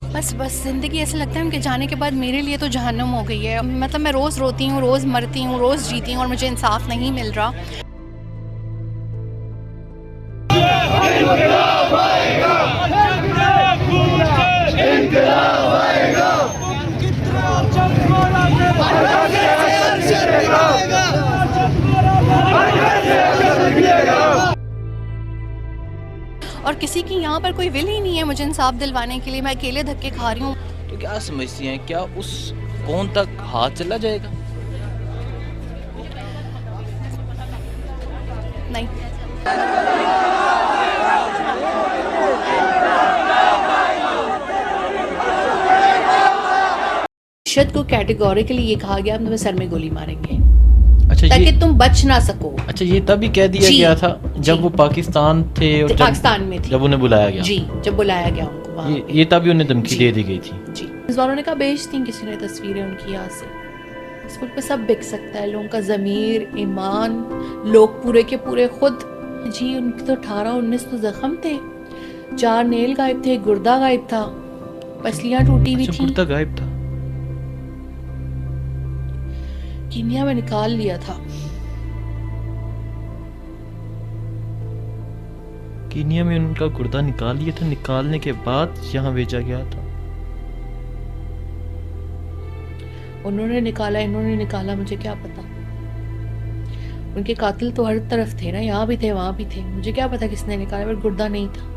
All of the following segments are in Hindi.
बस ज़िंदगी ऐसा लगता है उनके जाने के बाद मेरे लिए तो जहन्नुम हो गई है। मतलब मैं रोज़ रोती हूँ, रोज़ मरती हूँ, रोज़ जीती हूँ और मुझे इंसाफ नहीं मिल रहा। और किसी की यहाँ पर कोई विल ही नहीं है मुझे इंसाफ दिलवाने के लिए। मैं अकेले धक्के खा रही हूँ। तो क्या समझती हैं, क्या उस कौन तक हाथ चला जाएगा? नहीं, शद को कैटेगोरिकली ये कहा गया हम तुम्हें सर में गोली मारेंगे अच्छा ताकि तुम बच ना सको। अच्छा, ये तभी कह दिया जी, गया था जब जी। वो पाकिस्तान थे और पाकिस्तान में थी जब उन्हें बुलाया गया। जी, जब बुलाया गया उनको वहाँ पे। ये तभी उन्हें धमकी जी। दे दी गई थी। जी, इस बार उन्होंने कहा बेच दी किसी ने तस्वीरें उनकी यहाँ से। इस मुल्क पे सब बिक सकता है, लोगों का ज़मीर, ईमान, लोग पूरे के पूरे खुद। जी, उनके तो 18-19 तो जख्म थे, 4 नेल गायब थे, गुर्दा गायब था, पसलियाँ टूटी हुई अच्छा, थी। कुर्ता गायब था। कीनिया में निकाल लिया था। कीनिया में उनका गुर्दा निकाल लिया था, निकालने के बाद यहाँ भेजा गया था। उन्होंने निकाला, इन्होंने निकाला, मुझे क्या पता। उनके कातिल तो हर तरफ थे ना, यहाँ भी थे, वहां भी थे। मुझे क्या पता किसने निकाला, पर गुर्दा नहीं था।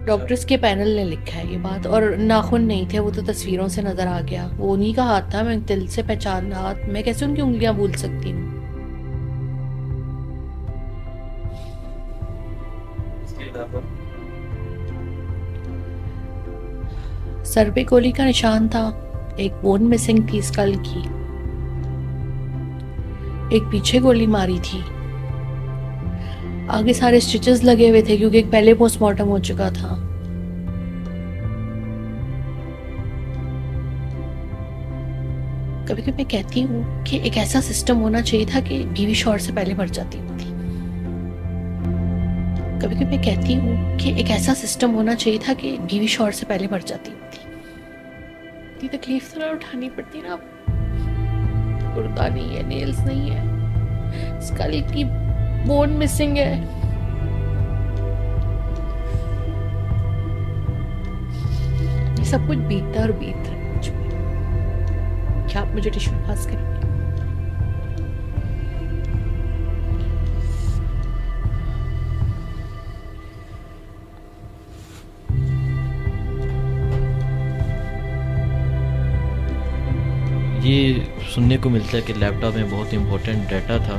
डॉक्टर्स के पैनल ने लिखा है ये बात। और नाखून नहीं थे, वो तो तस्वीरों से नजर आ गया। वो उन्हीं का हाथ था, मैं दिल से पहचान रहा। मैं कैसे उनकी उंगलियां भूल सकती हूँ। सर पे गोली का निशान था, एक बोन मिसिंग थी स्कल की, एक पीछे गोली मारी थी, आगे सारे स्टिचेस लगे हुए थे क्योंकि एक पहले पोस्टमार्टम हो चुका था। कभी कभी मैं कहती हूँ कि एक ऐसा सिस्टम होना चाहिए था कि बीवी शौहर से पहले मर जाती होती। कभी कभी मैं कहती हूँ कि एक ऐसा सिस्टम होना चाहिए था कि बीवी शौहर से पहले मर जाती होती। इतनी तकलीफ तो ना उठानी पड़ती ना। गुर्दा नहीं है, नेल्स नहीं है, स्कल की बोन मिसिंग है। ये सब कुछ बीतता और बीत रहा है मुझ पे। क्या आप मुझे टिश्यू पास करेंगे? ये सुनने को मिलता है कि लैपटॉप में बहुत इंपॉर्टेंट डाटा था।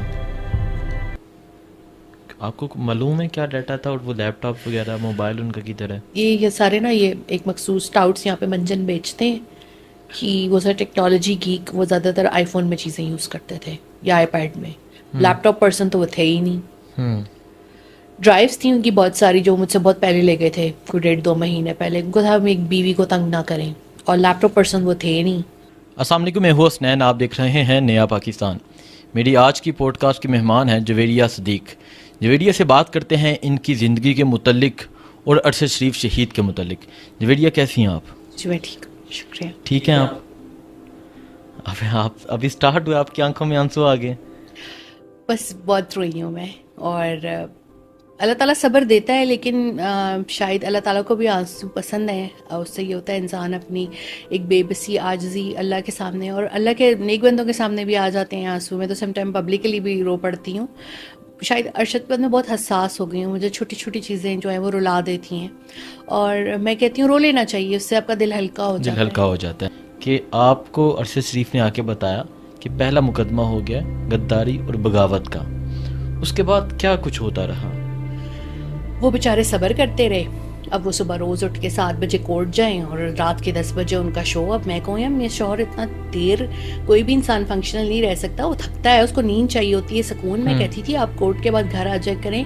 आपको मालूम है क्या डाटा था? और वो लैपटॉप वगैरह, मोबाइल उनका किधर है? ये सारे ना, ये एक मखसूस टाउट्स यहाँ पे मंजन बेचते हैं कि वो सर टेक्नोलॉजी गीक, वो ज़्यादातर आईफोन में चीज़ें यूज़ करते थे या आईपैड में। लैपटॉप पर्सन तो वो थे ही नहीं। ड्राइव्स थी उनकी बहुत सारी जो मुझसे बहुत पहले ले गए थे, कोई 1.5-2 महीने पहले। उनको था हम एक बीवी को तंग ना करें, और लैपटॉप पर्सन वो थे नहीं। अस्सलाम वालेकुम, मैं हूँ हसनैन, आप देख रहे हैं नया पाकिस्तान। मेरी आज की पॉडकास्ट के मेहमान हैं जवेरिया सदीक। जवेरिया से बात करते हैं इनकी ज़िंदगी के मुतल्लिक और अरशद शरीफ शहीद के मुतल्लिक। जवेरिया, कैसी हैं आप? जी मैं ठीक हूँ, शुक्रिया। ठीक हैं आप? आप अभी स्टार्ट हुए, आपकी आंखों में आंसू आ गए। बस बहुत रोई हूँ मैं। और अल्लाह ताला सब्र देता है, लेकिन शायद अल्लाह ताला को भी आंसू पसंद है। उससे ये होता है इंसान अपनी एक बेबसी आजिज़ी अल्लाह के सामने और अल्लाह के नेक बंदों के सामने भी आ जाते हैं आंसू। मैं तो समटाइम पब्लिकली भी रो पड़ती हूँ। शायद अरशद पर मैं बहुत हसास हो गई हूँ। मुझे छोटी छोटी चीज़ें जो हैं वो रुला देती हैं, और मैं कहती हूँ रो लेना चाहिए, उससे आपका दिल हल्का हो जाता है। हल्का हो जाता है कि आपको अरशद शरीफ ने आके बताया कि पहला मुकदमा हो गया गद्दारी और बगावत का। उसके बाद क्या कुछ होता रहा? वो बेचारे सब्र करते रहे। अब वो सुबह रोज़ उठ के 7 बजे कोर्ट जाएं और रात के 10 बजे उनका शो। अब मैं कहूँ यार, मेरे शौहर इतना देर, कोई भी इंसान फंक्शनल नहीं रह सकता, वो थकता है, उसको नींद चाहिए होती है, सुकून। मैं कहती थी आप कोर्ट के बाद घर आ जाया करें,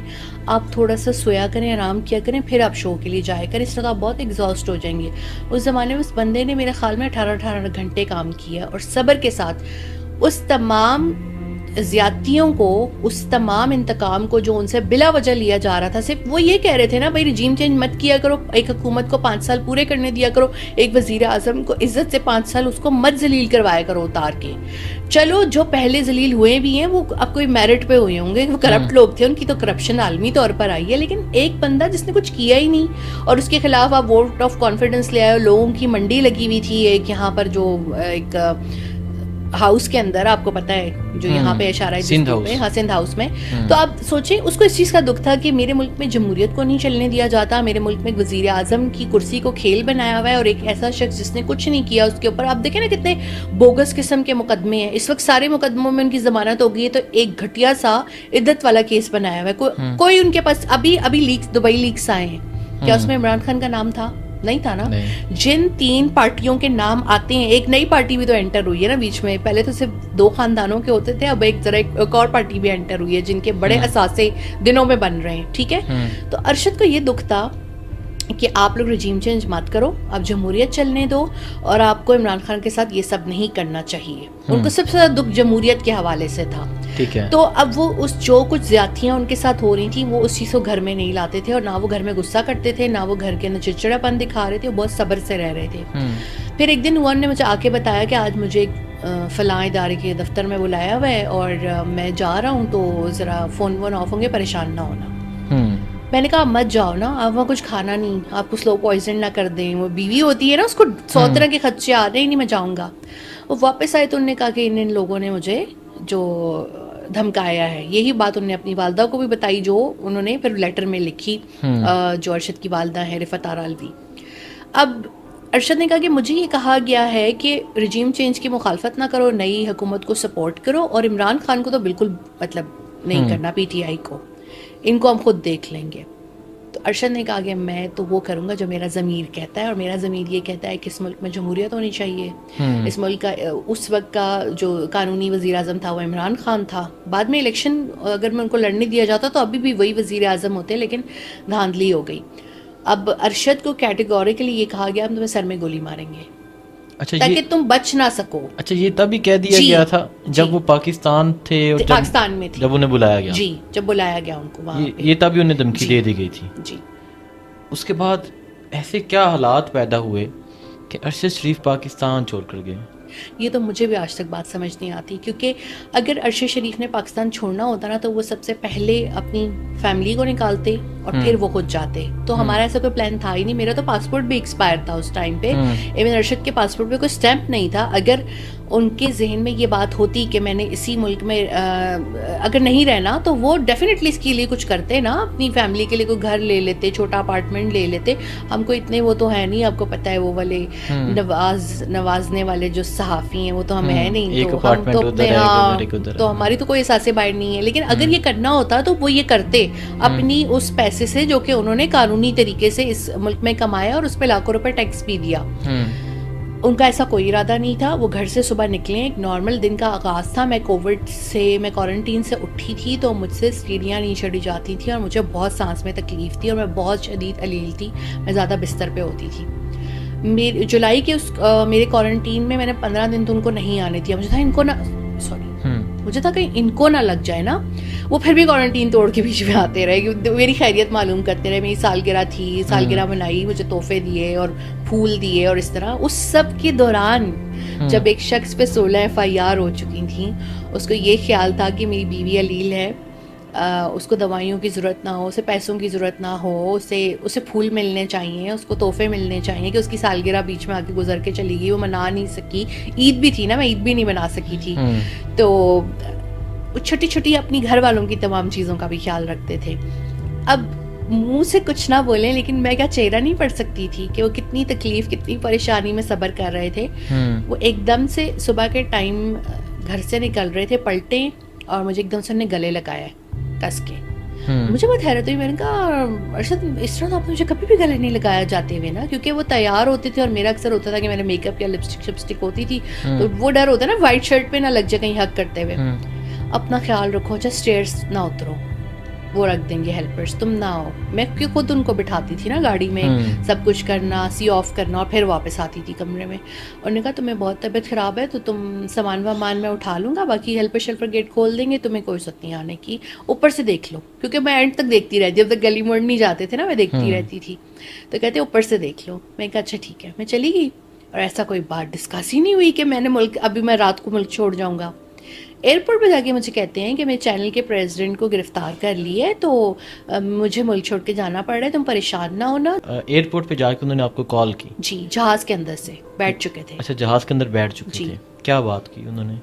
आप थोड़ा सा सोया करें, आराम किया करें, फिर आप शो के लिए जाया करें, इस तरह आप बहुत एग्जॉस्ट हो जाएंगे। उस ज़माने में उस बंदे ने मेरे ख्याल में 18-18 घंटे काम किया और सब्र के साथ उस तमाम ज्यादतियों को, उस तमाम इंतकाम को जो उनसे बिला वजह लिया जा रहा था, सिर्फ वो ये कह रहे थे ना भाई रिजीम चेंज मत किया करो, एक हुकूमत को 5 साल पूरे करने दिया करो, एक वजीर आजम को इज्जत से 5 साल उसको मत जलील करवाया करो उतार के। चलो जो पहले जलील हुए भी हैं वो अब कोई मेरिट पे हुए होंगे, वो करप्ट लोग थे, उनकी तो करप्शन आलमी तौर पर आई है, लेकिन एक बंदा जिसने कुछ किया ही नहीं और उसके खिलाफ आप वोट ऑफ कॉन्फिडेंस ले आए, लोगों की मंडी लगी हुई थी एक यहाँ पर जो एक हाउस के अंदर, आपको पता है जो यहाँ पे इशारा है सिंध हाउस, हाँ सिंध हाउस में। तो आप सोचें उसको इस चीज का दुख था कि मेरे मुल्क में जमहूरियत को नहीं चलने दिया जाता, मेरे मुल्क में वजीर आजम की कुर्सी को खेल बनाया हुआ है और एक ऐसा शख्स जिसने कुछ नहीं किया उसके ऊपर आप देखें ना कितने बोगस किस्म के मुकदमे हैं। इस वक्त सारे मुकदमों में उनकी जमानत हो गई है, तो एक घटिया सा इद्दत वाला केस बनाया हुआ है। कोई उनके पास अभी लीक्स, दुबई लीक्स आए हैं, क्या उसमें इमरान खान का नाम था? नहीं था ना। जिन 3 पार्टियों के नाम आते हैं, एक नई पार्टी भी तो एंटर हुई है ना बीच में, पहले तो सिर्फ 2 खानदानों के होते थे, अब एक और पार्टी भी एंटर हुई है जिनके बड़े असासे दिनों में बन रहे हैं, ठीक है। तो अरशद को ये दुख था कि आप लोग रजीम चेंज मत करो, आप जमहूरियत चलने दो और आपको इमरान खान के साथ ये सब नहीं करना चाहिए। उनको सबसे ज्यादा दुख जमहूरियत के हवाले से था, ठीक है। तो अब वो उस जो कुछ ज्यादतियां उनके साथ हो रही थी वो उस चीज को घर में नहीं लाते थे, और ना वो घर में गुस्सा करते थे, ना वो घर के अंदर चिड़चिड़ापन दिखा रहे थे, वो बहुत सब्र से रह रहे थे। फिर एक दिन उन्होंने मुझे आके बताया कि आज मुझे फलां इदारे के दफ्तर में बुलाया हुआ है और मैं जा रहा हूँ, तो जरा फोन वोन ऑफ होंगे, परेशान ना होना। मैंने कहा मत जाओ ना, आप वहाँ कुछ खाना नहीं, आपको स्लो पॉइजन ना कर दें। वो बीवी होती है ना, उसको 100 तरह के खदशे आ रहे हैं, नहीं मैं जाऊँगा। वो वापस आए तो उन्होंने कहा कि इन लोगों ने मुझे जो धमकाया है, यही बात उन्होंने अपनी वालदा को भी बताई, जो उन्होंने फिर लेटर में लिखी, जो अरशद की वालदा है रिफत आरा अलवी। अब अरशद ने कहा कि मुझे ये कहा गया है कि रजीम चेंज की मुखालफत ना करो, नई हुकूमत को सपोर्ट करो, और इमरान खान को तो बिल्कुल मतलब नहीं करना, PTI को, इनको हम खुद देख लेंगे। तो अरशद ने कहा कि मैं तो वो करूंगा जो मेरा ज़मीर कहता है, और मेरा ज़मीर ये कहता है कि इस मुल्क में जमहूरियत होनी चाहिए। इस मुल्क का उस वक्त का जो कानूनी वज़ीर आज़म था वो इमरान खान था। बाद में इलेक्शन अगर मैं उनको लड़ने दिया जाता तो अभी भी वही वज़ीर आज़म होते, लेकिन धांधली हो गई। अब अरशद को कैटेगोरिकली ये कहा गया हम तुम्हें सर में गोली मारेंगे, अच्छा, ताकि तुम बच ना सको। अच्छा, ये तभी कह दिया गया था जब वो पाकिस्तान थे और पाकिस्तान में थे, जब उन्हें बुलाया गया। जी, जब बुलाया गया उनको वहाँ पे। ये तभी उन्हें धमकी दे दी गई थी। जी। उसके बाद ऐसे क्या हालात पैदा हुए कि अरशद शरीफ पाकिस्तान छोड़ कर गए? ये तो मुझे भी आज तक बात समझ नहीं आती, क्योंकि अगर अरशद शरीफ ने पाकिस्तान छोड़ना होता ना तो वो सबसे पहले अपनी फैमिली को निकालते और फिर वो खुद जाते। तो हमारा ऐसा कोई प्लान था ही नहीं। मेरा तो पासपोर्ट भी एक्सपायर था उस टाइम पे, इवन अरशद के पासपोर्ट पे कोई स्टैंप नहीं था। अगर उनके जहन में ये बात होती कि मैंने इसी मुल्क में अगर नहीं रहना, तो वो डेफिनेटली इसके लिए कुछ करते ना, अपनी फैमिली के लिए कोई घर ले लेते, छोटा अपार्टमेंट ले लेते। हमको इतने वो तो है नहीं, आपको पता है वो वाले नवाजने वाले जो सहाफ़ी हैं वो तो हमें है नहीं, तो हम तो अपने तो हमारी तो कोई एहसास बाहर नहीं है। लेकिन अगर ये करना होता तो वो ये करते अपनी उस पैसे से जो कि उन्होंने कानूनी तरीके से इस मुल्क में कमाया और उस पर लाखों रुपए टैक्स भी दिया। उनका ऐसा कोई इरादा नहीं था। वो घर से सुबह निकले, एक नॉर्मल दिन का आगाज़ था। मैं क्वारंटीन से उठी थी तो मुझसे सीढ़ियाँ नहीं चढ़ी जाती थी और मुझे बहुत सांस में तकलीफ थी और मैं बहुत शदीद अलील थी, मैं ज़्यादा बिस्तर पे होती थी। मेरे जुलाई के मेरे क्वारंटीन में मैंने 15 दिन तो उनको नहीं आने दिया। मुझे था कहीं इनको ना लग जाए ना। वो फिर भी क्वारंटीन तोड़ के बीच में आते रहे, मेरी खैरियत मालूम करते रहे। मेरी सालगिरह थी, सालगिरह मनाई, मुझे तोहफे दिए और फूल दिए और इस तरह। उस सब के दौरान जब एक शख्स पे 16 FIR हो चुकी थी, उसको ये ख्याल था कि मेरी बीवी अलील है, उसको दवाइयों की ज़रूरत ना हो, उसे पैसों की ज़रूरत ना हो, उसे फूल मिलने चाहिए, उसको तोहफे मिलने चाहिए, कि उसकी सालगिरह बीच में आके गुजर के चली गई, वो मना नहीं सकी। ईद भी थी ना, मैं ईद भी नहीं मना सकी थी। तो छोटी छोटी अपनी घर वालों की तमाम चीज़ों का भी ख्याल रखते थे। अब मुंह से कुछ ना बोले, लेकिन मैं क्या चेहरा नहीं पढ़ सकती थी कि वो कितनी तकलीफ, कितनी परेशानी में सब्र कर रहे थे। वो एकदम से सुबह के टाइम घर से निकल रहे थे, पलटे और मुझे एकदम से उन्हें गले लगाया कस के। मुझे बहुत हैरत हुई। मैंने कहा अरशद, इस तरह तो आपने मुझे कभी भी गले नहीं लगाया जाते हुए ना, क्योंकि वो तैयार होते थे और मेरा अक्सर होता था कि मेरे मेकअप या लिपस्टिक होती थी, तो वो डर होता है ना वाइट शर्ट पे ना लग जाए कहीं हक करते हुए। अपना ख्याल रखो, जस्ट स्टेयर्स ना उतरो। वो रख देंगे हेल्पर्स, तुम ना आओ। मैं क्यों खुद उनको बिठाती थी ना गाड़ी में, सब कुछ करना, सी ऑफ करना और फिर वापस आती थी कमरे में। उन्होंने कहा तुम्हें बहुत तबीयत ख़राब है तो तुम सामान वामान मैं उठा लूँगा, बाकी हेल्पर शेल्पर गेट खोल देंगे, तुम्हें कोई जरूरत नहीं आने की, ऊपर से देख लो। क्योंकि मैं एंड तक देखती रहती, जब तक गली मोड़ नहीं जाते थे ना मैं देखती रहती थी। तो कहते ऊपर से देख लो। मैं कहा अच्छा ठीक है। मैं चली गई और ऐसा कोई बात डिस्कस ही नहीं हुई कि मैंने मुल्क, अभी मैं रात को मुल्क छोड़ जाऊँगा। एयरपोर्ट पे जाके मुझे कहते हैं कि मेरे चैनल के प्रेसिडेंट को गिरफ्तार कर लिया है, तो मुझे मुल्क छोड़ के जाना पड़ रहा है, तुम परेशान ना होना। एयरपोर्ट पे जाके उन्होंने आपको कॉल की? जी, जहाज़ के अंदर से बैठ चुके थे। अच्छा, जहाज़ के अंदर बैठ चुके थे। क्या बात की उन्होंने?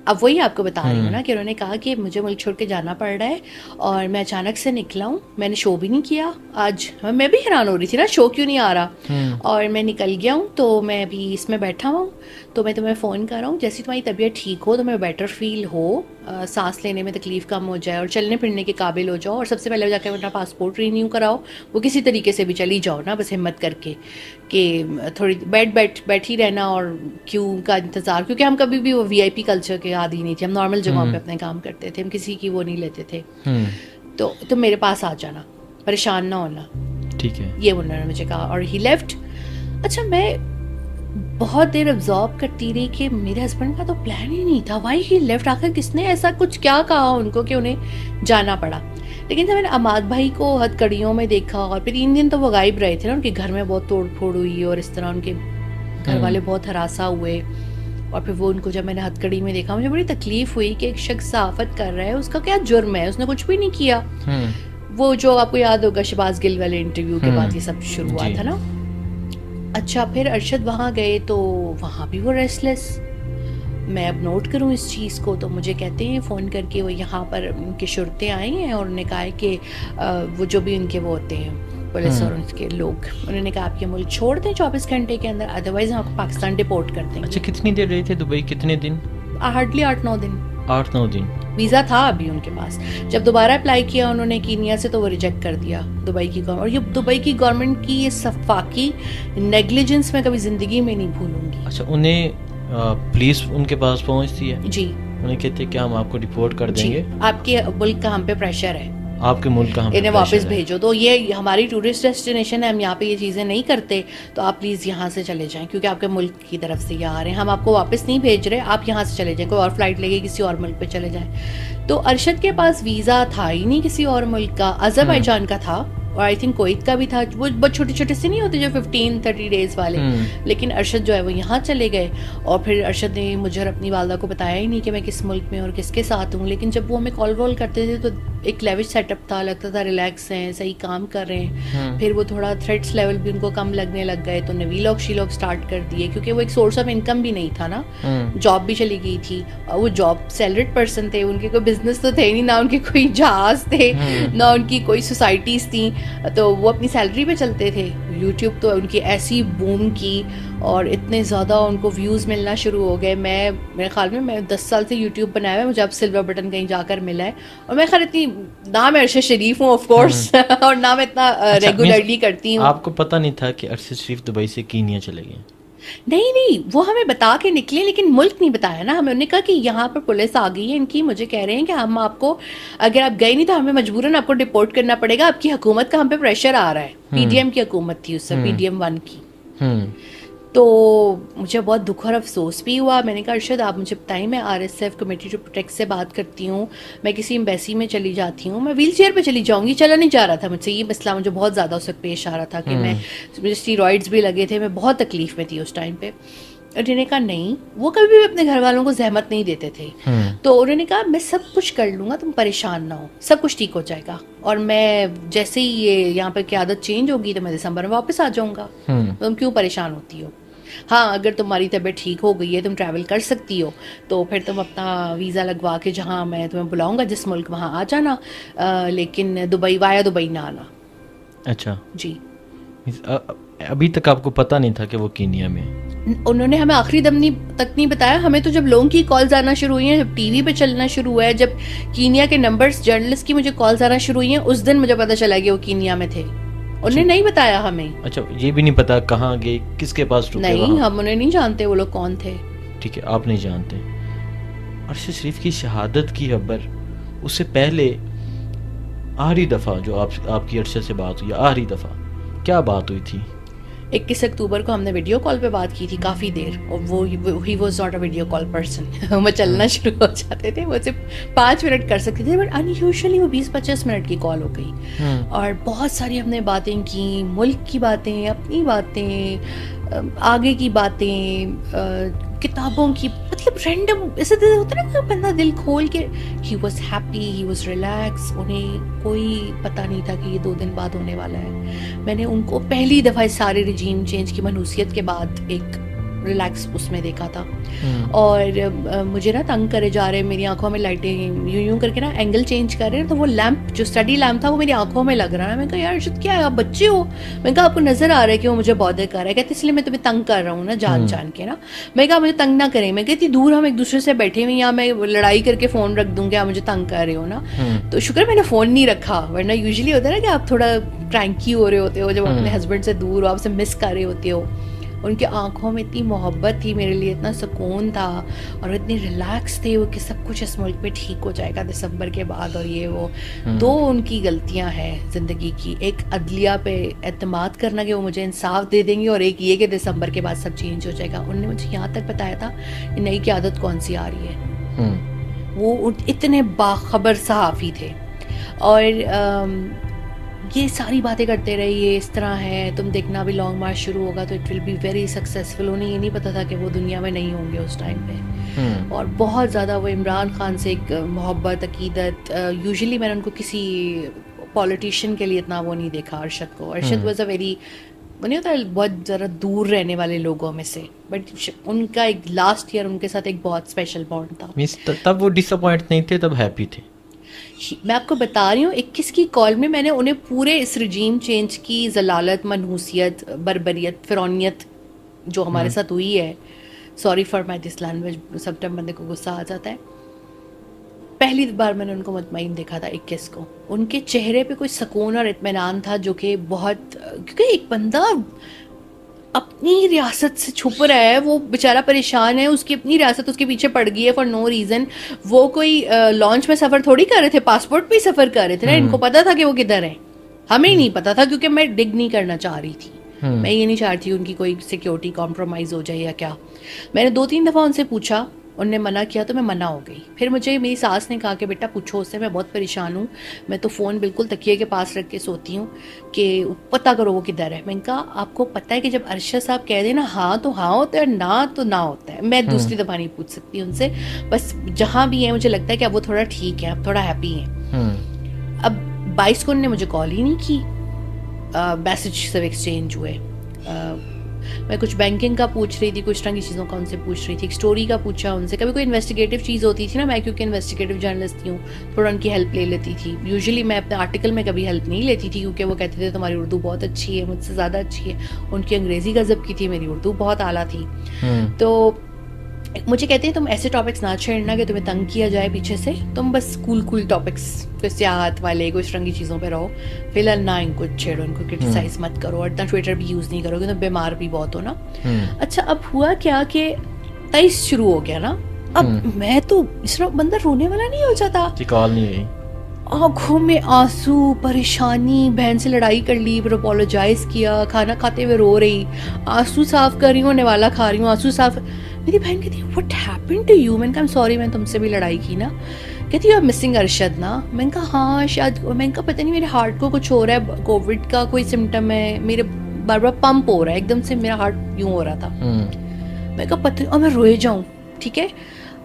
अब वही आपको बता रही हूँ ना कि उन्होंने कहा कि मुझे मुल्क छोड़ के जाना पड़ रहा है और मैं अचानक से निकला हूँ, मैंने शो भी नहीं किया आज। मैं भी हैरान हो रही थी ना, शो क्यों नहीं आ रहा, और मैं निकल गया हूँ, तो मैं अभी इसमें बैठा हुआ हूँ, तो मैं तुम्हें फ़ोन कर रहा हूँ। जैसी तुम्हारी तबीयत ठीक हो, तुम्हें बेटर फील हो, सांस लेने में तकलीफ़ कम हो जाए और चलने फिरने के काबिल हो जाओ, और सबसे पहले जाकर अपना पासपोर्ट रीन्यू कराओ। वो किसी तरीके से भी चली जाओ ना, बस हिम्मत करके कि थोड़ी बैठी रहना और क्यों का इंतज़ार, क्योंकि हम कभी भी वो वीआईपी कल्चर के आदी नहीं थे, हम नॉर्मल जगहों पे अपने काम करते थे, हम किसी की वो नहीं लेते थे। तो तुम मेरे पास आ जाना, परेशान ना होना, ठीक है, ये उन्होंने मुझे कहा। और ही लेफ्ट। अच्छा, मैं बहुत देर ऑब्जॉर्व करती रही कि मेरे हस्बैंड का तो प्लान ही नहीं था, वाई ही लेफ्ट, आखिर किसने ऐसा कुछ क्या कहा उनको कि उन्हें जाना पड़ा। लेकिन जब मैंने अमाद भाई को हथकड़ियों में देखा, और फिर 3 दिन तो वो गायब रहे थे ना, उनके घर में बहुत तोड़ फोड़ हुई और इस तरह उनके घर वाले बहुत हरासा हुए, और फिर वो उनको जब मैंने हथकड़ी में देखा, मुझे बड़ी तकलीफ हुई कि एक शख्स सहाफत कर रहा है, उसका क्या जुर्म है, उसने कुछ भी नहीं किया। वो जो आपको याद होगा शहबाज गिल वाले इंटरव्यू के बाद ये सब शुरू हुआ था ना। अच्छा, फिर अरशद वहाँ गए तो वहाँ भी वो रेस्टलेस। मैं अब नोट करूँ इस चीज़ को, तो मुझे कहते हैं फ़ोन करके वो यहाँ पर उनके शुरते आई हैं और उन्होंने कहा है कि वो जो भी उनके वो होते हैं पुलिस और उनके लोग, उन्होंने कहा आप ये मुल्क छोड़ दें 24 घंटे के अंदर, अदरवाइज़ हम आपको पाकिस्तान डिपोर्ट कर देंगे। अच्छा, कितनी देर रहे थे दुबई, कितने दिन? हार्डली 8-9 दिन। 8-9 दिन वीज़ा था अभी उनके पास। जब दोबारा अप्लाई किया उन्होंने कीनिया से, तो वो रिजेक्ट कर दिया दुबई की गवर्नमेंट। और ये दुबई की गवर्नमेंट की ये सफाकी नेग्लिजेंस मैं कभी ज़िंदगी में नहीं भूलूंगी। अच्छा, उन्हें पुलिस उनके पास पहुंचती है? जी। उन्हें कहते हैं कि हम आपको रिपोर्ट कर देंगे, आपके मुल्क का हम पे प्रेशर है, आपके मुल्क का हम पे इन्हें प्रेशर वापस है। भेजो। तो ये हमारी टूरिस्ट डेस्टिनेशन है, हम यहाँ पे ये चीज़ें नहीं करते, तो आप प्लीज़ यहाँ से चले जाएं, क्योंकि आपके मुल्क की तरफ से यहाँ आ रहे हैं, हम आपको वापस नहीं भेज रहे, आप यहाँ से चले जाएं, कोई और फ्लाइट लेके किसी और मुल्क पे चले जाएं। तो अरशद के पास वीज़ा था ही नहीं किसी और मुल्क का, अज़रबैजान का था, और आई थिंक कुवैत का भी था। वो बहुत छोटे छोटे से नहीं होते जो 15-30 डेज वाले। लेकिन अरशद जो है वो यहाँ चले गए, और फिर अरशद ने मुझे और अपनी वालदा को बताया ही नहीं कि मैं किस मुल्क में और किसके साथ हूँ। लेकिन जब वो हमें कॉल वॉल करते थे तो एक लेविश सेटअप था, लगता था रिलैक्स हैं, सही काम कर रहे हैं। फिर वो थोड़ा थ्रेट्स लेवल भी उनको कम लगने लग गए, तो वीलॉग शीलॉग स्टार्ट कर दिए, क्योंकि वो एक सोर्स ऑफ इनकम भी नहीं था ना, जॉब भी चली गई थी, और वो जॉब सैलरीड पर्सन थे, उनके कोई बिजनेस तो थे ही नहीं, ना उनके कोई जहाज थे, ना उनकी कोई सोसाइटीज़ थी, तो वो अपनी सैलरी पे चलते थे। यूट्यूब तो उनकी ऐसी बूम की और इतने ज़्यादा उनको व्यूज़ मिलना शुरू हो गए। मेरे ख्याल में मैं 10 साल से यूट्यूब बनाया हुआ है, मुझे अब सिल्वर बटन कहीं जाकर मिला है, और मैं खैर इतनी ना मैं अरशद शरीफ हूँ ऑफ कोर्स और ना मैं इतना रेगुलरली करती हूँ। आपको पता नहीं था कि अरशद शरीफ दुबई से कीनिया चले गए? नहीं, वो हमें बता के निकले, लेकिन मुल्क नहीं बताया ना हमें। उन्होंने कहा कि यहाँ पर पुलिस आ गई है इनकी, मुझे कह रहे हैं कि हम आपको, अगर आप गए नहीं तो हमें मजबूरन आपको डिपोर्ट करना पड़ेगा, आपकी हुकूमत का हम पे प्रेशर आ रहा है। पीडीएम की हुकूमत थी उस समय, PDM 1 की। तो मुझे बहुत दुख और अफसोस भी हुआ। मैंने कहा अरशद आप मुझे बताएं, मैं RSF कमेटी टू प्रोटेक्ट से बात करती हूँ, मैं किसी एम्बेसी में चली जाती हूँ, मैं व्हील चेयर पर चली जाऊँगी, चला नहीं जा रहा था मुझसे, ये मसला मुझे बहुत ज़्यादा उस वक्त पेश आ रहा था कि मुझे स्टीरॉइड्स भी लगे थे, मैं बहुत तकलीफ़ में थी उस टाइम पे। और उन्होंने कहा नहीं, वो कभी भी अपने घर वालों को जहमत नहीं देते थे। तो उन्होंने कहा मैं सब कुछ कर लूँगा, तुम परेशान ना हो, सब कुछ ठीक हो जाएगा, और मैं जैसे ही ये यहाँ पर की आदत चेंज होगी तो मैं दिसंबर में वापस आ जाऊँगा, तुम क्यों परेशान होती हो। हाँ, अगर तुम्हारी तबीयत ठीक हो गई है, तुम ट्रैवल कर सकती हो, तो फिर तुम अपना वीज़ा लगवा के जहाँ मैं तुम्हें बुलाऊँगा जिस मुल्क, वहाँ आ जाना, लेकिन दुबई वाया दुबई ना आना। अच्छा जी। अभी तक आपको पता नहीं था कि वो कीनिया में? उन्होंने हमें आखिरी दम तक नहीं बताया हमें, तो जब लोगों की कॉल्स आना शुरू हुई हैं, जब टीवी पे चलना शुरू हुआ है, जब कीनिया के नंबर्स जर्नलिस्ट की मुझे कॉल्स आना शुरू हुई हैं, उस दिन मुझे पता चला कि वो कीनिया में थे। उन्हें नहीं बताया हमें। अच्छा, ये भी नहीं पता कहाँ गए, किसके पास रुके? नहीं, हम उन्हें नहीं जानते वो लोग कौन थे। ठीक है, आप नहीं जानते। अरशद शरीफ की शहादत की खबर उससे पहले आखिरी दफ़ा जो आपकी अरशद से बात हुई, आखिरी दफ़ा क्या बात हुई थी? 21 अक्टूबर को हमने वीडियो कॉल पे बात की थी काफ़ी देर, और वो he was not a video call person. वो चलना शुरू हो जाते थे, वो सिर्फ 5 मिनट कर सकते थे, बट अनयूजुअली वो 20-25 मिनट की कॉल हो गई। और बहुत सारी हमने बातें की, मुल्क की बातें, अपनी बातें, आगे की बातें, किताबों की, मतलब रैंडम ऐसे होता है ना कि बंदा दिल खोल के। He was happy, he was relax, उन्हें कोई पता नहीं था कि ये 2 दिन बाद होने वाला है। मैंने उनको पहली दफ़ा इस सारे रिजीम चेंज की मनहूसियत के बाद एक रिलैक्स उसमें देखा था। और मुझे ना तंग करे जा रहे, मेरी आंखों में लाइटें यूं यूं करके ना एंगल चेंज कर रहे हैं, तो वो लैंप जो स्टडी लैंप था वो मेरी आंखों में लग रहा है। मैंने कहा यार अर्शद क्या है, आप बच्चे हो? मैंने कहा आपको नजर आ रहा है कि वो मुझे बॉदर कर रहा है। कहते इसलिए मैं तुम्हें तंग कर रहा हूँ ना, जान जान के ना। मैं कहा मुझे तंग ना करें। मैं कहती दूर हम एक दूसरे से बैठे हुए, या मैं लड़ाई करके फ़ोन रख दूंगी, आप मुझे तंग कर रहे हो ना। तो शुक्र मैंने फ़ोन नहीं रखा, वरना यूजुअली होता है ना कि आप थोड़ा क्रैंकी हो रहे होते हो जब अपने हस्बैंड से दूर हो, आपसे मिस कर रहे होते हो। उनकी आंखों में इतनी मोहब्बत थी मेरे लिए, इतना सुकून था, और इतने रिलैक्स थे वो कि सब कुछ इस मुल्क पे ठीक हो जाएगा दिसंबर के बाद। और ये वो 2 उनकी गलतियां हैं ज़िंदगी की, एक अदलिया पे एतमाद करना कि वो मुझे इंसाफ दे देंगे, और एक ये कि दिसंबर के बाद सब चेंज हो जाएगा। उन्होंने मुझे यहाँ तक बताया था कि नई की आदत कौन सी आ रही है। वो इतने बाखबर सहाफ़ी थे, और ये सारी बातें करते रहे, ये इस तरह है, तुम देखना भी लॉन्ग मार्च शुरू होगा तो it will be very successful. उन्हें ये नहीं पता था कि वो दुनिया में नहीं होंगे उस टाइम पे। और बहुत ज़्यादा वो इमरान खान से एक मोहब्बत, अकीदत, यूजुअली मैंने उनको किसी पॉलिटिशियन के लिए इतना वो नहीं देखा अरशद को। अरशद वॉज अ वेरी, नहीं होता बहुत ज़रा दूर रहने वाले लोगों में से, बट उनका एक लास्ट ईयर उनके साथ एक बहुत स्पेशल बॉन्ड था। मीन्स तब वो डिसअपॉइंट नहीं थे, तब हैप्पी थे। मैं आपको बता रही हूँ 21 की कॉल में मैंने उन्हें पूरे इस रजीम चेंज की जलालत, मनहूसियत, बर्बरियत, फिरौनियत जो हमारे साथ हुई है, sorry for my this language, सब टाइम बंदे को गुस्सा आ जाता है, पहली बार मैंने उनको मुतमईन देखा था 21 को। उनके चेहरे पे कोई सुकून और इत्मीनान था जो कि बहुत, क्योंकि एक बंदा अपनी रियासत से छुप रहा है, वो बेचारा परेशान है, उसकी अपनी रियासत उसके पीछे पड़ गई है फॉर नो रीज़न। वो कोई लॉन्च में सफ़र थोड़ी कर रहे थे, पासपोर्ट पे ही सफ़र कर रहे थे ना। इनको पता था कि वो किधर है, हमें नहीं पता था, क्योंकि मैं डिग नहीं करना चाह रही थी। मैं ये नहीं चाहती उनकी कोई सिक्योरिटी कॉम्प्रोमाइज़ हो जाए या क्या। मैंने 2-3 दफ़ा उनसे पूछा, उनने मना किया तो मैं मना हो गई। फिर मुझे मेरी सास ने कहा कि बेटा पूछो उससे, मैं बहुत परेशान हूँ, मैं तो फ़ोन बिल्कुल तकिए के पास रख के सोती हूँ, कि पता करो वो किधर है। मैंने कहा आपको पता है कि जब अरशद साहब कह दें ना हाँ तो हाँ होता है, ना तो ना होता है। मैं दूसरी दफ़ा नहीं पूछ सकती उनसे, बस जहाँ भी है मुझे लगता है कि अब वो थोड़ा ठीक है, अब थोड़ा हैप्पी हैं। अब 22 को उन्होंने मुझे कॉल ही नहीं की, मैसेज सब एक्सचेंज हुए। मैं कुछ बैंकिंग का पूछ रही थी, कुछ तरह की चीज़ों का उनसे पूछ रही थी, एक स्टोरी का पूछा उनसे, कभी कोई इन्वेस्टिगेटिव चीज़ होती थी ना, मैं क्योंकि इन्वेस्टिगेटिव जर्नलिस्ट हूँ, थोड़ा उनकी हेल्प ले लेती थी। यूजुअली मैं अपने आर्टिकल में कभी हेल्प नहीं लेती थी, क्योंकि वो कहते थे तुम्हारी उर्दू बहुत अच्छी है, मुझसे ज़्यादा अच्छी है। उनकी अंग्रेज़ी गज़ब की थी, मेरी उर्दू बहुत आला थी। तो मुझे कहते हैं तुम ऐसे टॉपिक्स ना छेड़ना कि तुम्हें तंग किया जाए पीछे से, तुम बस कूल टॉपिक्स, कोई सियाहत वाले, कोई रंगी चीज़ों पे रहो, फिलहाल ना इनको छेड़ो, इनको क्रिटिसाइज मत करो, और इतना ट्विटर भी यूज़ नहीं करो, क्योंकि तुम बीमार भी बहुत हो ना। अच्छा अब हुआ क्या कि 23 शुरू हो गया ना, अब मैं तो इस बंदा रोने वाला नहीं हो जाता, कॉल नहीं आई, आंखों में आंसू, परेशानी, बहन से लड़ाई कर ली, फिर अपोलोजाइज किया, खाना खाते हुए रो रही, आंसू साफ कर रही हूँ, वाला खा रही हूँ, आंसू साफ। मेरी बहन कहती है व्हाट हैपेंड टू यू? मैंने कहा सॉरी, मैंने तुमसे भी लड़ाई की ना। कहती है यू आर मिसिंग अरशद ना। मैंने कहा हाँ शायद। मैंने कहा पता नहीं मेरे हार्ट को कुछ हो रहा है, कोविड का कोई सिम्टम है, मेरे बार बार पंप हो रहा है, एकदम से मेरा हार्ट यूँ हो रहा था। मैंने कहा पता नहीं, और मैं रोए जाऊँ, ठीक है।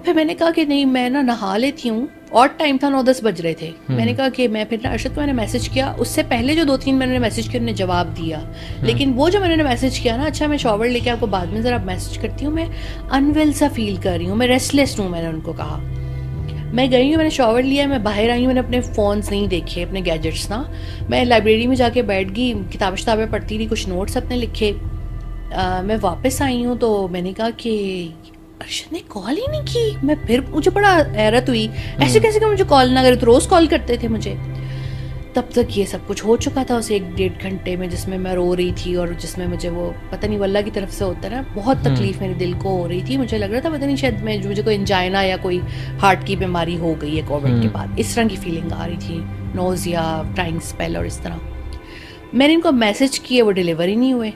फिर मैंने कहा कि नहीं मैं ना नहा लेती हूँ, और टाइम था 9-10 बज रहे थे। मैंने कहा कि मैं फिर ना अरशद को मैंने मैसेज किया, उससे पहले जो 2-3 मैंने मैसेज किया उन्होंने जवाब दिया, लेकिन वो जो मैंने मैसेज किया ना, अच्छा मैं शॉवर लेके आपको बाद में ज़रा मैसेज करती हूँ, मैं अनवेल सा फील कर रही हूँ, मैं रेस्टलेस हूँ, मैंने उनको कहा। मैं गई हूँ, मैंने शॉवर लिया, मैं बाहर आई हूँ, मैंने अपने फ़ोन्स नहीं देखे, अपने गैजेट्स ना। मैं लाइब्रेरी में जाके बैठ गई, किताबें पढ़ती रही, कुछ नोट्स अपने लिखे। मैं वापस आई हूँ तो मैंने कहा कि अर्शद ने कॉल ही नहीं की। मैं फिर, मुझे बड़ा हैरत हुई, ऐसे कैसे कि मुझे कॉल ना करे, तो रोज़ कॉल करते थे मुझे। तब तक ये सब कुछ हो चुका था उस 1-1.5 घंटे में, जिसमें मैं रो रही थी और जिसमें मुझे वो पता नहीं वल्ला की तरफ से होता है ना, बहुत तकलीफ मेरे दिल को हो रही थी। मुझे लग रहा था पता नहीं शायद मुझे कोई एंजाइना या कोई हार्ट की बीमारी हो गई है कोविड के बाद, इस तरह की फीलिंग आ रही थी, नोज़िया, टाइंग स्पेल और इस तरह। मैंने इनको मैसेज किए, वो डिलीवर ही नहीं हुए।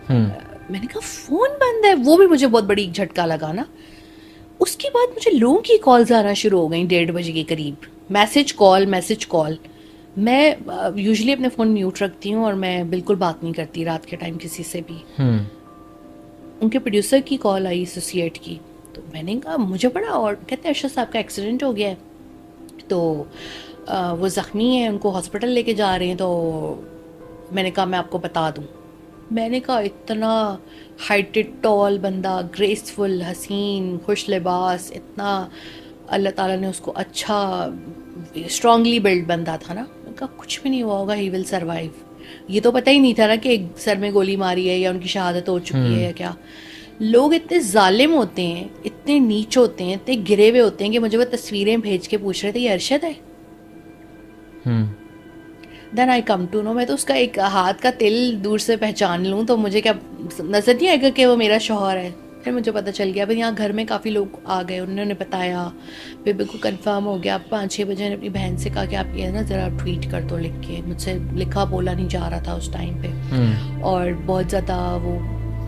मैंने कहा फ़ोन बंद है, वो भी मुझे बहुत बड़ी झटका लगा ना। उसके बाद मुझे लोगों की कॉल्स आना शुरू हो गई 1:30 बजे के करीब, मैसेज कॉल। मैं यूजुअली अपने फ़ोन म्यूट रखती हूँ और मैं बिल्कुल बात नहीं करती रात के टाइम किसी से भी। उनके प्रोड्यूसर की कॉल आई, एसोसिएट की, तो मैंने कहा मुझे बड़ा, और कहते हैं अर्शद साहब का एक्सीडेंट हो गया है, तो वो ज़ख्मी हैं, उनको हॉस्पिटल लेके जा रहे हैं। तो मैंने कहा मैं आपको बता दूँ। मैंने कहा इतना हाइटेड टॉल बंदा, ग्रेसफुल, हसीन, खुश लिबास, इतना अल्लाह ताला ने उसको अच्छा स्ट्रांगली बिल्ड बंदा था ना। मैंने कहा कुछ भी नहीं हुआ होगा, ही विल सर्वाइव। ये तो पता ही नहीं था ना कि एक सर में गोली मारी है या उनकी शहादत हो चुकी है या क्या। लोग इतने जालिम होते हैं, इतने नीच होते हैं, इतने गिरे हुए होते हैं कि मुझे वो तस्वीरें भेज के पूछ रहे थे ये अरशद है। Then I come to know, मैं तो उसका एक हाथ का तिल दूर से पहचान लूँ तो मुझे क्या नजर नहीं आएगा कि वो मेरा शौहर है। फिर मुझे पता चल गया, फिर यहाँ घर में काफ़ी लोग आ गए, उन्होंने बताया, फिर बिल्कुल कंफर्म हो गया। 5-6 बजे ने अपनी बहन से कहा कि आप ये ना ज़रा ट्वीट कर दो लिख के, मुझसे लिखा बोला नहीं जा रहा था उस टाइम पे। और बहुत ज़्यादा वो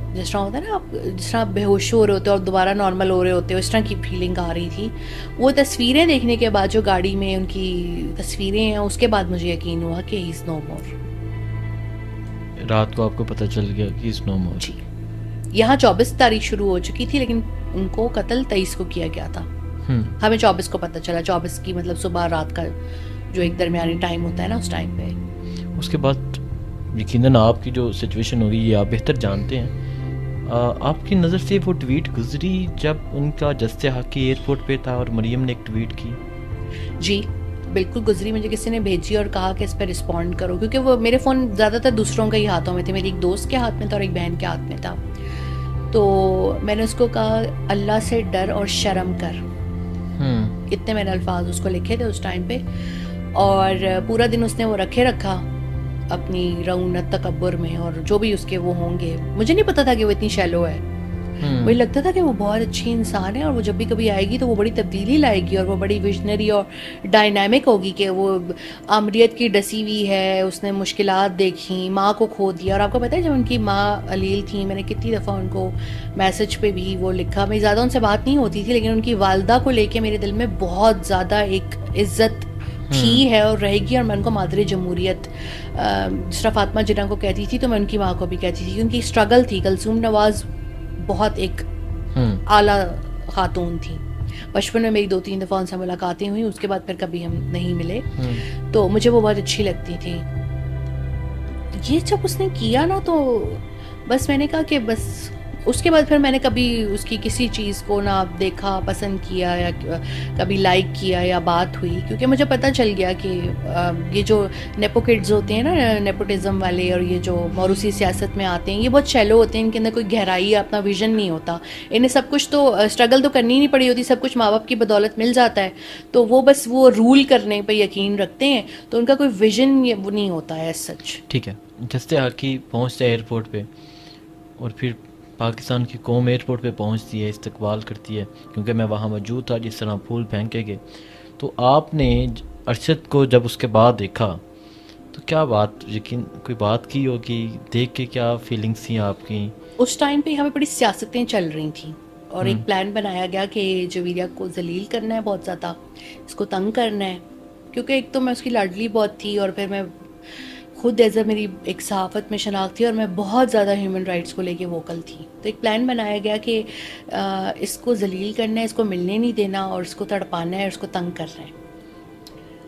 जिस तरह होता है ना, आप जिस तरह आप बेहोश हो रहे होते हो और दोबारा नॉर्मल हो रहे होते हो, इस तरह की फीलिंग आ रही थी। वो तस्वीरें देखने के बाद, जो गाड़ी में उनकी तस्वीरें हैं, उसके बाद मुझे यकीन हुआ कि ही इज़ नो मोर। रात को आपको पता चल गया कि इज़ नो मोर। जी, यहाँ 24 तारीख शुरू हो चुकी थी, लेकिन उनको कत्ल 23 को किया गया था। हमें 24 को पता चला, 24 की मतलब सुबह रात का जो एक दरमियानी टाइम होता है ना, उस टाइम पे। उसके बाद यकीनन आपकी जो सिचुएशन होगी ये आप बेहतर जानते हैं। आपकी नज़र से वो ट्वीट गुजरी जब उनका जस्ते हाकी एयरपोर्ट पे था और मरियम ने एक ट्वीट की? जी बिल्कुल गुजरी। मुझे किसी ने भेजी और कहा कि इस पर रिस्पॉन्ड करो, क्योंकि वो मेरे फ़ोन ज़्यादातर दूसरों के ही हाथों में थे, मेरी एक दोस्त के हाथ में था और एक बहन के हाथ में था। तो मैंने उसको कहा अल्लाह से डर और शर्म कर, इतने मैंने अल्फाज उसको लिखे थे उस टाइम पे। और पूरा दिन उसने वो रखा अपनी रऊनत तकब्बुर में, और जो भी उसके वो होंगे, मुझे नहीं पता था कि वो इतनी शैलो है। मुझे लगता था कि वो बहुत अच्छी इंसान है और वो जब भी कभी आएगी तो वो बड़ी तब्दीली लाएगी और वो बड़ी विजनरी और डायनामिक होगी, कि वो आमरीत की डसी हुई है, उसने मुश्किलात देखी, माँ को खो दिया। और आपको पता है जब उनकी माँ अलील थी, मैंने कितनी दफ़ा उनको मैसेज पे भी वो लिखा, मेरी ज़्यादा उनसे बात नहीं होती थी, लेकिन उनकी वालदा को लेके मेरे दिल में बहुत ज़्यादा एक इज़्ज़त थी है और रहेगी। और मैं उनको मादरे जमहूरियत जिस तरह फातिमा जिन्ना को कहती थी, तो मैं उनकी माँ को भी कहती थी। उनकी स्ट्रगल थी। कुलसूम नवाज़ बहुत एक आला खातून थी। बचपन में मेरी 2-3 दफ़ा उनसे मुलाकातें हुई, उसके बाद फिर कभी हम नहीं मिले। तो मुझे वो बहुत अच्छी लगती थी। ये जब उसने किया ना, तो बस मैंने कहा कि बस उसके बाद फिर मैंने कभी उसकी किसी चीज़ को ना देखा, पसंद किया या कभी लाइक किया या बात हुई, क्योंकि मुझे पता चल गया कि ये जो नेपो किड्स होते हैं ना, नेपोटिज्म वाले, और ये जो मौरूसी सियासत में आते हैं, ये बहुत शैलो होते हैं, इनके अंदर कोई गहराई या अपना विजन नहीं होता। इन्हें सब कुछ तो स्ट्रगल तो करनी नहीं पड़ी होती, सब कुछ माँ बाप की बदौलत मिल जाता है, तो वो बस वो रूल करने पर यकीन रखते हैं, तो उनका कोई विजन वो नहीं होता है सच। ठीक है, जस्ते हाकी पहुँचते हैं एयरपोर्ट पर और फिर पाकिस्तान की कौम एयरपोर्ट पे पहुंचती है, इस्तकबाल करती है, क्योंकि मैं वहाँ मौजूद था जिस तरह फूल फेंके गए। तो आपने अरशद को जब उसके बाद देखा तो क्या बात, यकीन कोई बात की होगी, देख के क्या फीलिंग्स थी आपकी? उस टाइम पे हमें बड़ी सियासतें चल रही थी और एक प्लान बनाया गया कि जवेरिया को जलील करना है, बहुत ज़्यादा इसको तंग करना है, क्योंकि एक तो मैं उसकी लाडली बहुत थी और फिर मैं खुद एज मेरी एक सहाफ़त में शनाख्त थी और मैं बहुत ज़्यादा ह्यूमन राइट्स को लेके वोकल थी। तो एक प्लान बनाया गया कि इसको जलील करना है, इसको मिलने नहीं देना और इसको तड़पाना है और इसको तंग करना है।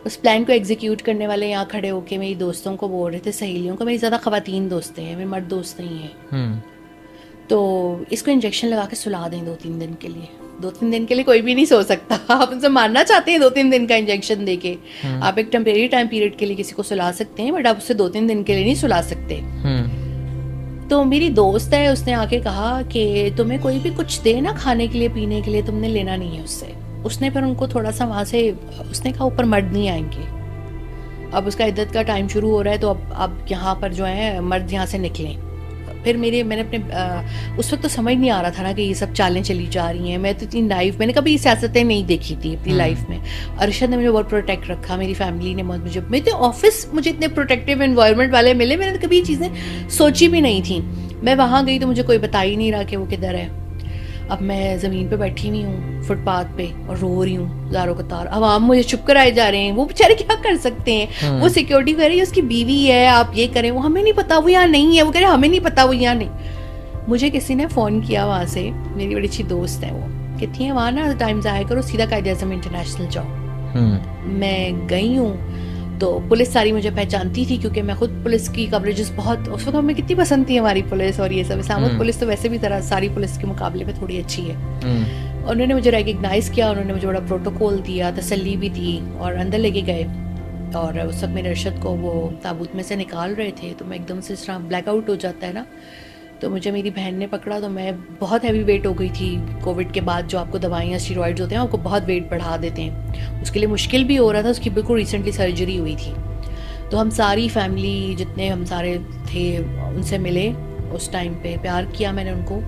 उस प्लान को एग्जीक्यूट करने वाले यहाँ खड़े होके मेरी दोस्तों को बोल रहे थे, सहेलियों को। मेरी ज़्यादा ख़वातीन दोस्तें हैं, मेरे मर्द दोस्त नहीं हैं। तो इसको इंजेक्शन लगा के सुला दें 2-3 दिन के लिए। 2-3 दिन के लिए कोई भी नहीं सो सकता। आप उनसे मारना चाहते हैं 2-3 दिन का इंजेक्शन देके, आप एक टेम्परेरी टाइम पीरियड के लिए किसी को सुला सकते हैं, बट आप उससे 2-3 दिन के लिए नहीं सुला सकते। तो मेरी दोस्त है, उसने आके कहा कि तुम्हें कोई भी कुछ दे ना खाने के लिए, पीने के लिए, तुमने लेना नहीं है उससे। उसने फिर उनको थोड़ा सा वहाँ से, उसने कहा ऊपर मर्द नहीं आएंगे। अब उसका इद्दत का टाइम शुरू हो रहा है, तो अब यहाँ पर जो है मर्द यहाँ से निकलें। फिर मैंने अपने उस वक्त तो समझ नहीं आ रहा था ना कि ये सब चालें चली जा रही हैं। मैं तो इतनी नाइफ, मैंने कभी सियासतें नहीं देखी थी अपनी लाइफ में। अरशद ने मुझे बहुत प्रोटेक्ट रखा, मेरी फैमिली ने मुझे, मेरे ऑफिस मुझे इतने प्रोटेक्टिव एनवायरनमेंट वाले मिले, मैंने तो कभी ये चीज़ें सोची भी नहीं थी। मैं वहाँ गई तो मुझे कोई बता ही नहीं रहा कि वो किधर है। अब मैं ज़मीन पे बैठी हुई हूँ फुटपाथ पे और रो रही हूँ ज़ारों कतार। अवाम मुझे चुप कराए जा रहे हैं, वो बेचारे क्या कर सकते हैं। वो सिक्योरिटी कह रही है उसकी बीवी है, आप ये करें, वो हमें नहीं पता वो यहाँ नहीं है। वो कह रहे हमें नहीं पता वो यहाँ नहीं। मुझे किसी ने फ़ोन किया वहाँ से, मेरी बड़ी अच्छी दोस्त है वो, कहती है वहाँ ना टाइम ज़ाया करो, सीधा कायद-ए-आज़म इंटरनेशनल जाओ। मैं गई हूँ तो पुलिस सारी मुझे पहचानती थी, क्योंकि मैं खुद पुलिस की कवरेजेस बहुत, उस वक्त हमें कितनी पसंद थी हमारी पुलिस और ये सब। इस्लामाबाद पुलिस तो वैसे भी तरह सारी पुलिस के मुकाबले में थोड़ी अच्छी है। और उन्होंने मुझे रिकग्नाइज किया, उन्होंने मुझे बड़ा प्रोटोकॉल दिया, तसल्ली भी दी और अंदर लेके गए। और उस वक्त मेरे अरशद को वो ताबूत में से निकाल रहे थे, तो मैं एकदम से इस तरह ब्लैकआउट हो जाता है ना, तो मुझे मेरी बहन ने पकड़ा। तो मैं बहुत हैवी वेट हो गई थी। कोविड के बाद जो आपको दवाइयाँ स्टीरॉइड्स होते हैं आपको बहुत वेट बढ़ा देते हैं, उसके लिए मुश्किल भी हो रहा था। उसकी बिल्कुल रिसेंटली सर्जरी हुई थी। तो हम सारी फैमिली, जितने हम सारे थे, उनसे मिले उस टाइम पे, प्यार किया मैंने उनको।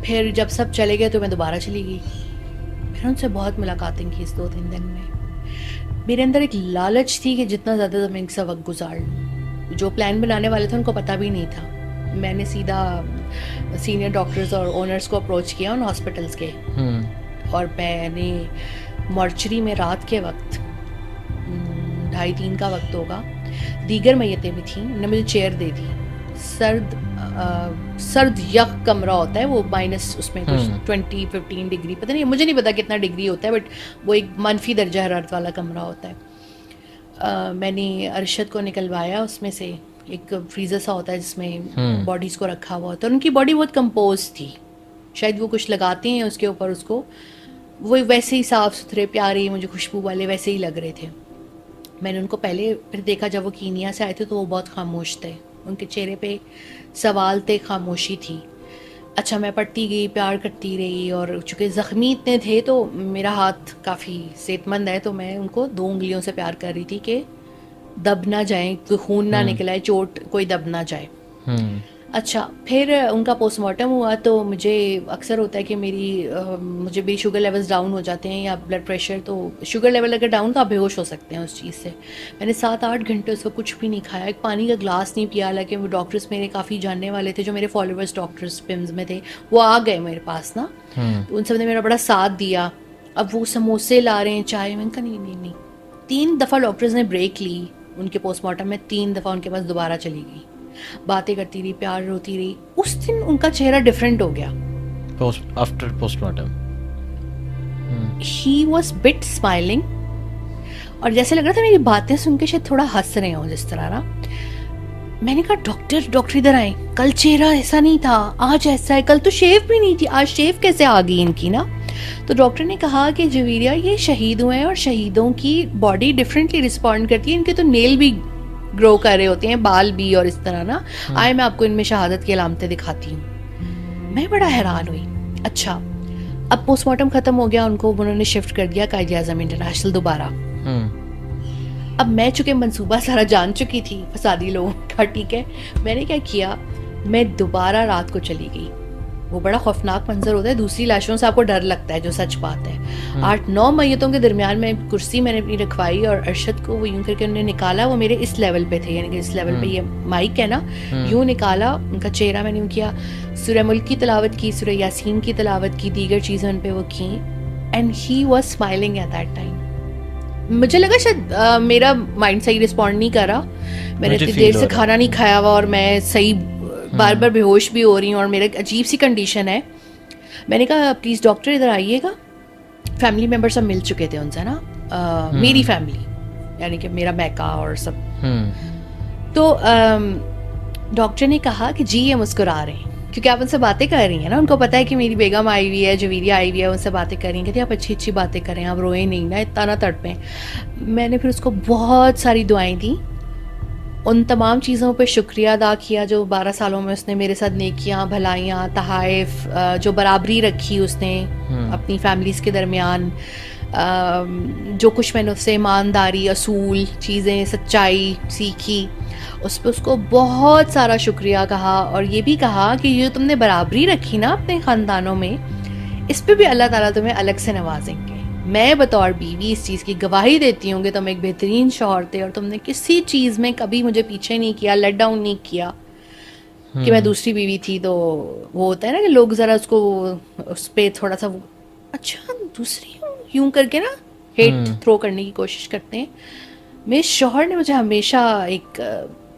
फिर जब सब चले गए तो मैं दोबारा चली गई। फिर उनसे बहुत मुलाकातें की इस 2-3 दिन में। मेरे अंदर एक लालच थी कि जितना ज़्यादा मैं इनसे वक्त गुजार लूँ। जो प्लान बनाने वाले थे उनको पता भी नहीं था। मैंने सीधा सीनियर डॉक्टर्स और ओनर्स को अप्रोच किया उन हॉस्पिटल्स के, और मैंने मॉर्चरी में रात के वक्त 2:30-3 का वक्त होगा, दीगर मैयतें भी थीं, उन्होंने मुझे चेयर दे दी। सर्द यक कमरा होता है वो, माइनस उसमें कुछ 20-15 डिग्री, पता नहीं, मुझे नहीं पता कितना डिग्री होता है, बट वो एक मनफी दर्जा हरारत वाला कमरा होता है। मैंने अरशद को निकलवाया उसमें से, एक फ्रीज़र सा होता है जिसमें बॉडीज़ को रखा हुआ होता है। उनकी बॉडी बहुत कंपोज थी, शायद वो कुछ लगाते हैं उसके ऊपर, उसको वो वैसे ही साफ़ सुथरे प्यारे मुझे खुशबू वाले वैसे ही लग रहे थे। मैंने उनको पहले फिर देखा जब वो कीनिया से आए थे, तो वो बहुत खामोश थे, उनके चेहरे पे सवाल थे, खामोशी थी। अच्छा, मैं पढ़ती गई, प्यार करती रही, और चूँकि ज़ख्मी इतने थे तो मेरा हाथ काफ़ी सेहतमंद है, तो मैं उनको 2 उंगलियों से प्यार कर रही थी कि दब ना जाए, कोई खून ना निकला है, चोट कोई दब ना जाए। अच्छा, फिर उनका पोस्टमार्टम हुआ तो मुझे अक्सर होता है कि मुझे मेरी शुगर लेवल्स डाउन हो जाते हैं या ब्लड प्रेशर, तो शुगर लेवल अगर डाउन तो आप बेहोश हो सकते हैं उस चीज़ से। मैंने 7-8 घंटे उसको कुछ भी नहीं खाया, एक पानी का ग्लास नहीं पिया। हालांकि वो डॉक्टर्स मेरे काफ़ी जानने वाले थे, जो मेरे फॉलोअर्स डॉक्टर्स पिम्स में थे, वो आ गए मेरे पास ना, तो उन सब ने मेरा बड़ा साथ दिया। अब वो समोसे ला रहे हैं, चाय, मैंने कहा नहीं। 3 दफ़ा डॉक्टर्स ने ब्रेक ली उनके पोस्टमार्टम में, 3 दफ़ा उनके पास दोबारा चली गई, बातें करती रही, प्यार होती रही। उस दिन उनका चेहरा डिफरेंट हो गया after postmortem. He was bit smiling, और जैसे लग रहा था मेरी बातें सुन के शायद थोड़ा हंस रहे हो जिस तरह ना। मैंने कहा डॉक्टर इधर आए, कल चेहरा ऐसा नहीं था, आज ऐसा है, कल तो शेव भी नहीं थी, आज शेव कैसे आ गई इनकी ना। तो डॉक्टर ने कहा कि जवेरिया ये शहीद हुए हैं और शहीदों की बॉडी डिफरेंटली रिस्पॉन्ड करती है, इनके तो नेल भी ग्रो कर रहे होते हैं, बाल भी, और इस तरह ना। आए मैं आपको इनमें शहादत की अलामतें दिखाती हूँ। मैं बड़ा हैरान हुई। अच्छा, अब पोस्टमार्टम खत्म हो गया, उनको उन्होंने शिफ्ट कर दिया कायद-ए-आज़म इंटरनेशनल दोबारा। अब मैं चूंकि मंसूबा सारा जान चुकी थी फसादी लोगों का, ठीक है, मैंने क्या किया, मैं दोबारा रात को चली गई। वो बड़ा खौफनाक मंजर होता है, दूसरी लाशों से आपको डर लगता है, जो सच बात है। 8-9 मैयतों के दरमियान में कुर्सी मैंने अपनी रखवाई और अरशद को वो यूं करके उन्होंने निकाला। वो मेरे इस लेवल पे थे, यानी कि इस लेवल पे ये माइक है ना, यूं निकाला उनका चेहरा, मैंने यूं किया, सूरह मुल्क की तिलावत की, सूरह यासीन की तिलावत की, दीगर चीज़ें उन पे वो की, and he was smiling at that time. मुझे लगा शायद मेरा माइंड सही रिस्पॉन्ड नहीं कर रहा, मैंने इतनी देर से खाना नहीं खाया हुआ और मैं सही बार बार बेहोश भी हो रही हूँ और मेरा अजीब सी कंडीशन है। मैंने कहा प्लीज़ डॉक्टर इधर आइएगा। फैमिली मेम्बर सब मिल चुके थे उनसे ना, मेरी फैमिली, यानी कि मेरा मैका और सब। तो डॉक्टर ने कहा कि जी ये मुस्कुरा रहे हैं, क्योंकि आप उनसे बातें कर रही हैं ना, उनको पता है कि मेरी बेगम आई हुई है, जवेरिया आई हुई है, उनसे बातें कर रही हैं। कहती आप अच्छी बातें करें, आप रोए नहीं ना, इतना ना तड़पें। मैंने फिर उसको बहुत सारी दुआएं दी, उन तमाम चीज़ों पे शुक्रिया अदा किया जो 12 सालों में उसने मेरे साथ नेकियां, भलाइयाँ, तहाइफ, जो बराबरी रखी उसने अपनी फैमिलीज़ के दरमियान, जो कुछ मैंने उससे ईमानदारी, असूल, चीज़ें, सच्चाई सीखी, उस पे उसको बहुत सारा शुक्रिया कहा और ये भी कहा कि ये तुमने बराबरी रखी ना अपने ख़ानदानों में, इस पे भी अल्लाह ताला तुम्हें अलग से नवाजेंगे। मैं बतौर बीवी इस चीज़ की गवाही देती हूँ कि तुम एक बेहतरीन शौहर थे और तुमने किसी चीज़ में कभी मुझे पीछे नहीं किया, लेट डाउन नहीं किया कि मैं दूसरी बीवी थी। तो वो होता है ना कि लोग ज़रा उसको उस पर थोड़ा सा वो, अच्छा दूसरी हूँ यूं करके ना हेट थ्रो करने की कोशिश करते हैं। मेरे शौहर ने मुझे हमेशा एक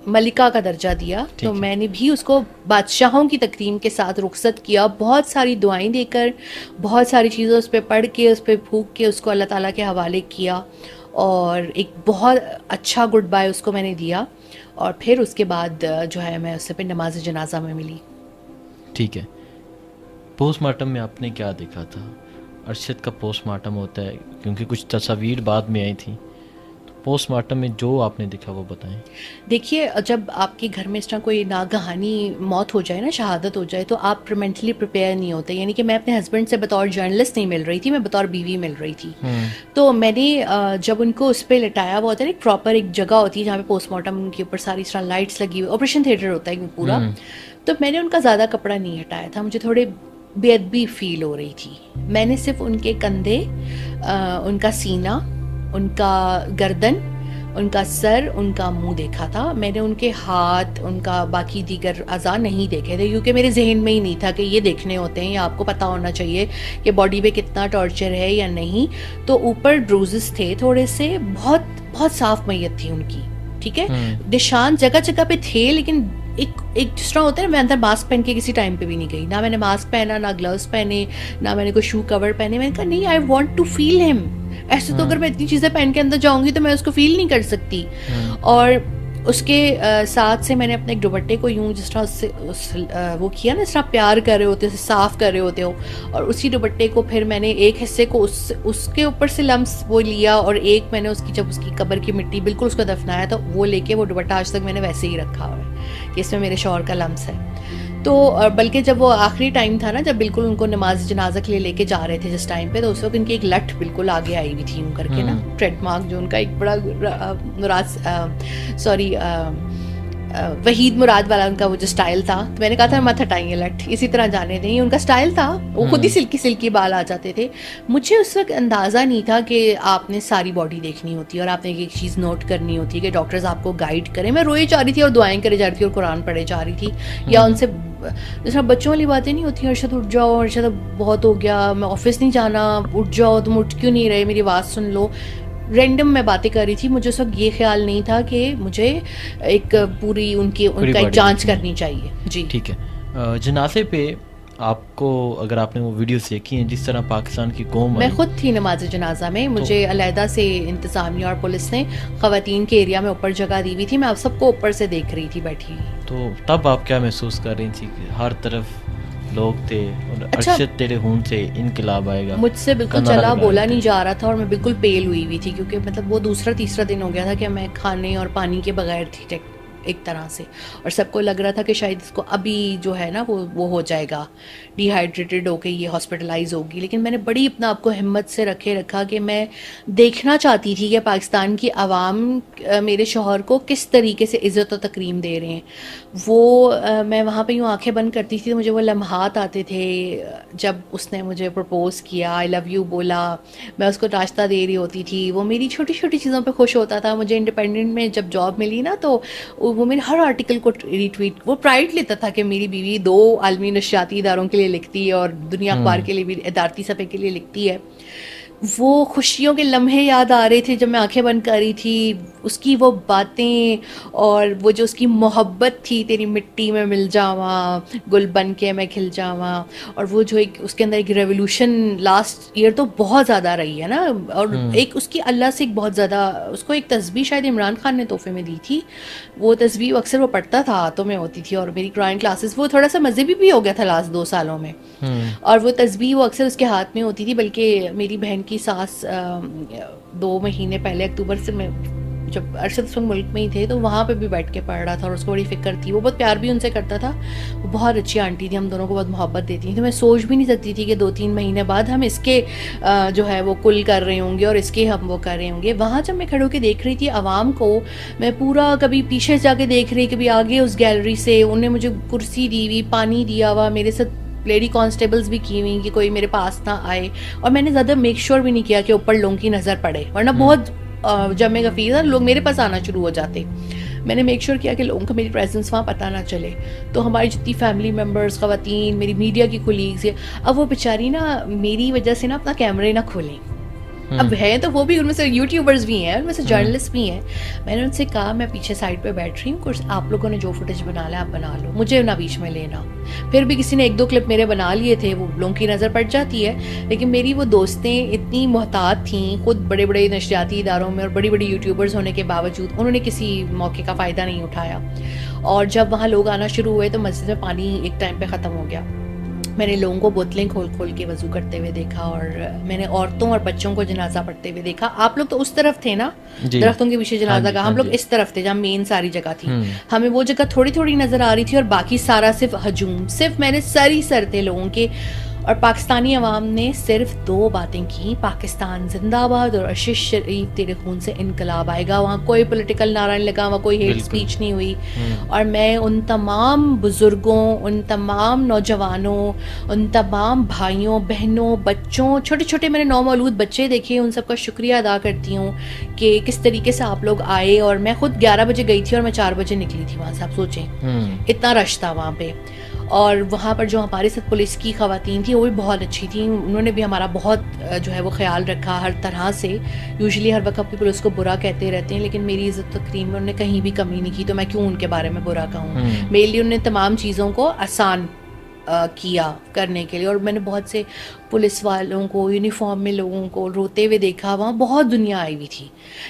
मलिका का दर्जा दिया, तो मैंने भी उसको बादशाहों की तकरीम के साथ रुखसत किया, बहुत सारी दुआएं देकर, बहुत सारी चीज़ें उस पर पढ़ के, उस पर फूंक के उसको अल्लाह ताला के हवाले किया और एक बहुत अच्छा गुड बाय उसको मैंने दिया। और फिर उसके बाद जो है मैं उससे फिर नमाज जनाजा में मिली। ठीक है, पोस्टमार्टम में आपने क्या देखा था? अरशद का पोस्टमार्टम होता है, क्योंकि कुछ तस्वीर बाद में आई थी, तो पोस्टमार्टम में जो आपने देखा वो बताएं। देखिए, जब आपके घर में इस तरह कोई नागहानी मौत हो जाए ना, शहादत हो जाए, तो आप मेंटली प्रिपेयर नहीं होते। यानी कि मैं अपने हस्बैंड से बतौर जर्नलिस्ट नहीं मिल रही थी, मैं बतौर बीवी मिल रही थी। तो मैंने जब उनको उस पर लिटाया, वो होता है एक प्रॉपर एक जगह होती है जहाँ पे पोस्टमार्टम के ऊपर सारी तरह लाइट्स लगी हुई, ऑपरेशन थिएटर होता है पूरा। तो मैंने उनका ज़्यादा कपड़ा नहीं हटाया था, मुझे थोड़े बेअदबी फील हो रही थी। मैंने सिर्फ उनके कंधे, उनका सीना, उनका गर्दन, उनका सर, उनका मुंह देखा था। मैंने उनके हाथ, उनका बाकी दीगर अज़ा नहीं देखे थे, क्योंकि मेरे जहन में ही नहीं था कि ये देखने होते हैं या आपको पता होना चाहिए कि बॉडी पे कितना टॉर्चर है या नहीं। तो ऊपर ब्रूजेस थे थोड़े से, बहुत बहुत साफ मैयत थी उनकी, ठीक है। निशान जगह जगह पे थे, लेकिन एक जिस तरह होता है, मैं अंदर मास्क पहन के किसी टाइम पे भी नहीं गई, ना मैंने मास्क पहना, ना ग्लव्स पहने, ना मैंने कोई शू कवर पहने। मैंने कहा नहीं, I want to feel him. ऐसे तो अगर मैं इतनी चीज़ें पहन के अंदर जाऊंगी तो मैं उसको फील नहीं कर सकती। और उसके साथ से मैंने अपने एक दुपट्टे को यूं जिस तरह उससे वो किया ना, जिस तरह प्यार कर रहे होते हो, साफ कर रहे होते हो, और उसी दुपट्टे को फिर मैंने एक हिस्से को उसके ऊपर से लम्स वो लिया, और एक मैंने उसकी, जब उसकी कब्र की मिट्टी बिल्कुल उसको दफनाया, तो वो लेके वो दुपट्टा आज तक मैंने वैसे ही रखा हुआ है कि इसमें मेरे शौहर का लम्स है। तो बल्कि जब वो आखिरी टाइम था ना, जब बिल्कुल उनको नमाज जनाजा के लिए लेके जा रहे थे जिस टाइम पे, तो उस वक्त इनकी एक लठ बिल्कुल आगे आई हुई थी यूं करके ना, ट्रेडमार्क जो उनका एक बड़ा वहीद मुराद वाला उनका वो जो स्टाइल था। तो मैंने कहा था मत हटाइए लठ, इसी तरह जाने दें, उनका स्टाइल था। वो खुद ही सिल्की सिल्की बाल आ जाते थे। मुझे उस वक्त अंदाज़ा नहीं था कि आपने सारी बॉडी देखनी होती है और आपने एक चीज़ नोट करनी होती है कि डॉक्टर्स आपको गाइड करें। मैं रोए जा रही थी और दुआएं करे जा रही थी और कुरान पढ़े जा रही थी, या उनसे जैसा बच्चों वाली बातें नहीं होती, अर्शद उठ जाओ, अर्शद बहुत हो गया, मैं ऑफिस नहीं जाना, उठ जाओ, तुम उठ क्यों नहीं रहे, मेरी आवाज़ सुन लो। रैंडम मैं बातें कर रही थी। मुझे उस वक्त ये ख्याल नहीं था कि मुझे एक उनका एक जांच करनी चाहिए। जी ठीक है। जनाजे पे आपको, अगर आपने वो वीडियोस देखी हैं जिस तरह पाकिस्तान की कौम, मैं खुद थी नमाज जनाजा में, मुझे अलहदा से इंतज़ामिया और पुलिस ने ख़वातीन के एरिया में ऊपर जगह दी हुई थी, मैं आप सबको ऊपर से देख रही थी बैठी। तो तब आप क्या महसूस कर रही थी कि हर तरफ लोग थे और अच्छा, अरशद तेरे खून से इनकलाब आएगा? मुझसे बिल्कुल चला बोला नहीं जा रहा था और मैं बिल्कुल पेल हुई हुई थी, क्योंकि मतलब वो दूसरा तीसरा दिन हो गया था कि मैं खाने और पानी के बगैर थी एक तरह से, और सबको लग रहा था कि शायद इसको अभी जो है ना वो हो जाएगा, डिहाइड्रेटेड होके ये हॉस्पिटलाइज होगी। लेकिन मैंने बड़ी अपना आपको हिम्मत से रखा कि मैं देखना चाहती थी कि पाकिस्तान की आवाम मेरे शौहर को किस तरीके से इज़्ज़त और तकरीम दे रहे हैं। वो मैं वहाँ पे यूँ आंखें बंद करती थी तो मुझे वो लम्हात आते थे जब उसने मुझे प्रपोज़ किया, आई लव यू बोला, मैं उसको नाश्ता दे रही होती थी, वो मेरी छोटी छोटी चीज़ों पे खुश होता था। मुझे इंडिपेंडेंट में जब जॉब मिली ना, तो वो मेरे हर आर्टिकल को रिट्वीट, वो प्राइड लेता था कि मेरी बीवी 2 आलमी नशियाती इदारों के लिए लिखती है और दुनिया अखबार के लिए भी, इदारती सफ़े के लिए लिखती है। वो खुशियों के लम्हे याद आ रहे थे जब मैं आंखें बंद कर रही थी, उसकी वो बातें और वो जो उसकी मोहब्बत थी, तेरी मिट्टी में मिल जावा, गुल बन के मैं खिल जावा, और वो जो एक उसके अंदर एक रेवोल्यूशन लास्ट ईयर तो बहुत ज़्यादा रही है ना। और एक उसकी अल्लाह से एक बहुत ज़्यादा, उसको एक तस्बीह शायद इमरान खान ने तोहफे में दी थी, वो तस्बीह अक्सर वो पढ़ता था, हाथों में होती थी, और मेरी कुरान क्लासेस, वो थोड़ा सा मज़हबी भी हो गया था लास्ट 2 सालों में, और वो तस्बीह वो अक्सर उसके हाथ में होती थी। बल्कि मेरी बहन की सास 2 महीने पहले, अक्टूबर से मैं जब अरशद उस वक्त मुल्क में ही थे तो वहाँ पे भी बैठ के पढ़ रहा था और उसको बड़ी फिक्र थी। वो बहुत प्यार भी उनसे करता था, वो बहुत अच्छी आंटी थी, हम दोनों को बहुत मोहब्बत देती थी। तो मैं सोच भी नहीं सकती थी कि 2-3 महीने बाद हम इसके जो है वो कुल कर रहे होंगे और इसके हम वो कर रहे होंगे। वहाँ जब मैं खड़े होकर देख रही थी आवाम को, मैं पूरा कभी पीछे जाके देख रही, कभी आगे उस गैलरी से, उन्होंने मुझे कुर्सी दी हुई, पानी दिया हुआ, मेरे साथ लेडी कांस्टेबल्स भी की हुई कि कोई मेरे पास ना आए। और मैंने ज़्यादा मेक श्योर भी नहीं किया कि ऊपर लोगों की नज़र पड़े, वरना बहुत जब मैं गफीर था लोग मेरे पास आना शुरू हो जाते। मैंने मेक श्योर किया कि लोगों को मेरी प्रेजेंस वहाँ पता ना चले। तो हमारी जितनी फैमिली मेम्बर्स, ख़वातीन, मेरी मीडिया की कोलीग्स, अब वो बेचारी ना मेरी वजह से ना अपना कैमरे ना खोलें। अब है तो वो भी, उनमें से यूट्यूबर्स भी हैं, उनमें से जर्नलिस्ट भी हैं। मैंने उनसे कहा मैं पीछे साइड पे बैठ रही हूँ, कुछ आप लोगों ने जो फुटेज बना लिया आप बना लो, मुझे ना बीच में लेना। फिर भी किसी ने 1-2 क्लिप मेरे बना लिए थे, वो लोगों की नज़र पड़ जाती है। लेकिन मेरी वो दोस्तें इतनी मोहतात थीं, खुद बड़े बड़े नशरियाती इदारों में और बड़ी बड़ी यूट्यूबर्स होने के बावजूद उन्होंने किसी मौके का फ़ायदा नहीं उठाया। और जब वहाँ लोग आना शुरू हुए तो मस्जिद में पानी एक टाइम पर ख़त्म हो गया। मैंने लोगों को बोतलें खोल खोल के वज़ू करते हुए देखा और मैंने औरतों और बच्चों को जनाजा पढ़ते हुए देखा। आप लोग तो उस तरफ थे ना, दरख्तों के पीछे जनाजा का, हम लोग इस तरफ थे जहाँ मेन सारी जगह थी। हमें वो जगह थोड़ी थोड़ी नज़र आ रही थी और बाकी सारा सिर्फ हजूम, सिर्फ मैंने सर थे लोगों के। और पाकिस्तानी अवाम ने सिर्फ 2 बातें की, पाकिस्तान जिंदाबाद और अर्शद शरीफ तेरे खून से इनकलाब आएगा। वहाँ कोई पॉलिटिकल नारा नहीं लगा, वहाँ कोई हेट स्पीच नहीं हुई। और मैं उन तमाम बुज़ुर्गों, उन तमाम नौजवानों, उन तमाम भाइयों बहनों, बच्चों, छोटे छोटे मैंने नौमौलूद बच्चे देखे, उन सबका शुक्रिया अदा करती हूँ कि किस तरीके से आप लोग आए। और मैं खुद 11 बजे गई थी और मैं 4 बजे निकली थी वहाँ से, आप सोचें इतना रश था वहाँ पे। और वहाँ पर जो हमारे साथ पुलिस की ख़वातीन थी वो भी बहुत अच्छी थी, उन्होंने भी हमारा बहुत जो है वो ख्याल रखा हर तरह से। यूजुअली हर वक्त अपनी पुलिस को बुरा कहते रहते हैं, लेकिन मेरी इज़्ज़त तकरीम में उन्होंने कहीं भी कमी नहीं की, तो मैं क्यों उनके बारे में बुरा कहूँ। मेरे लिए उन्होंने तमाम चीज़ों को आसान किया करने के लिए। और मैंने बहुत से पुलिस वालों को, यूनिफॉर्म में लोगों को रोते हुए देखा, वहाँ बहुत दुनिया आई हुई थी।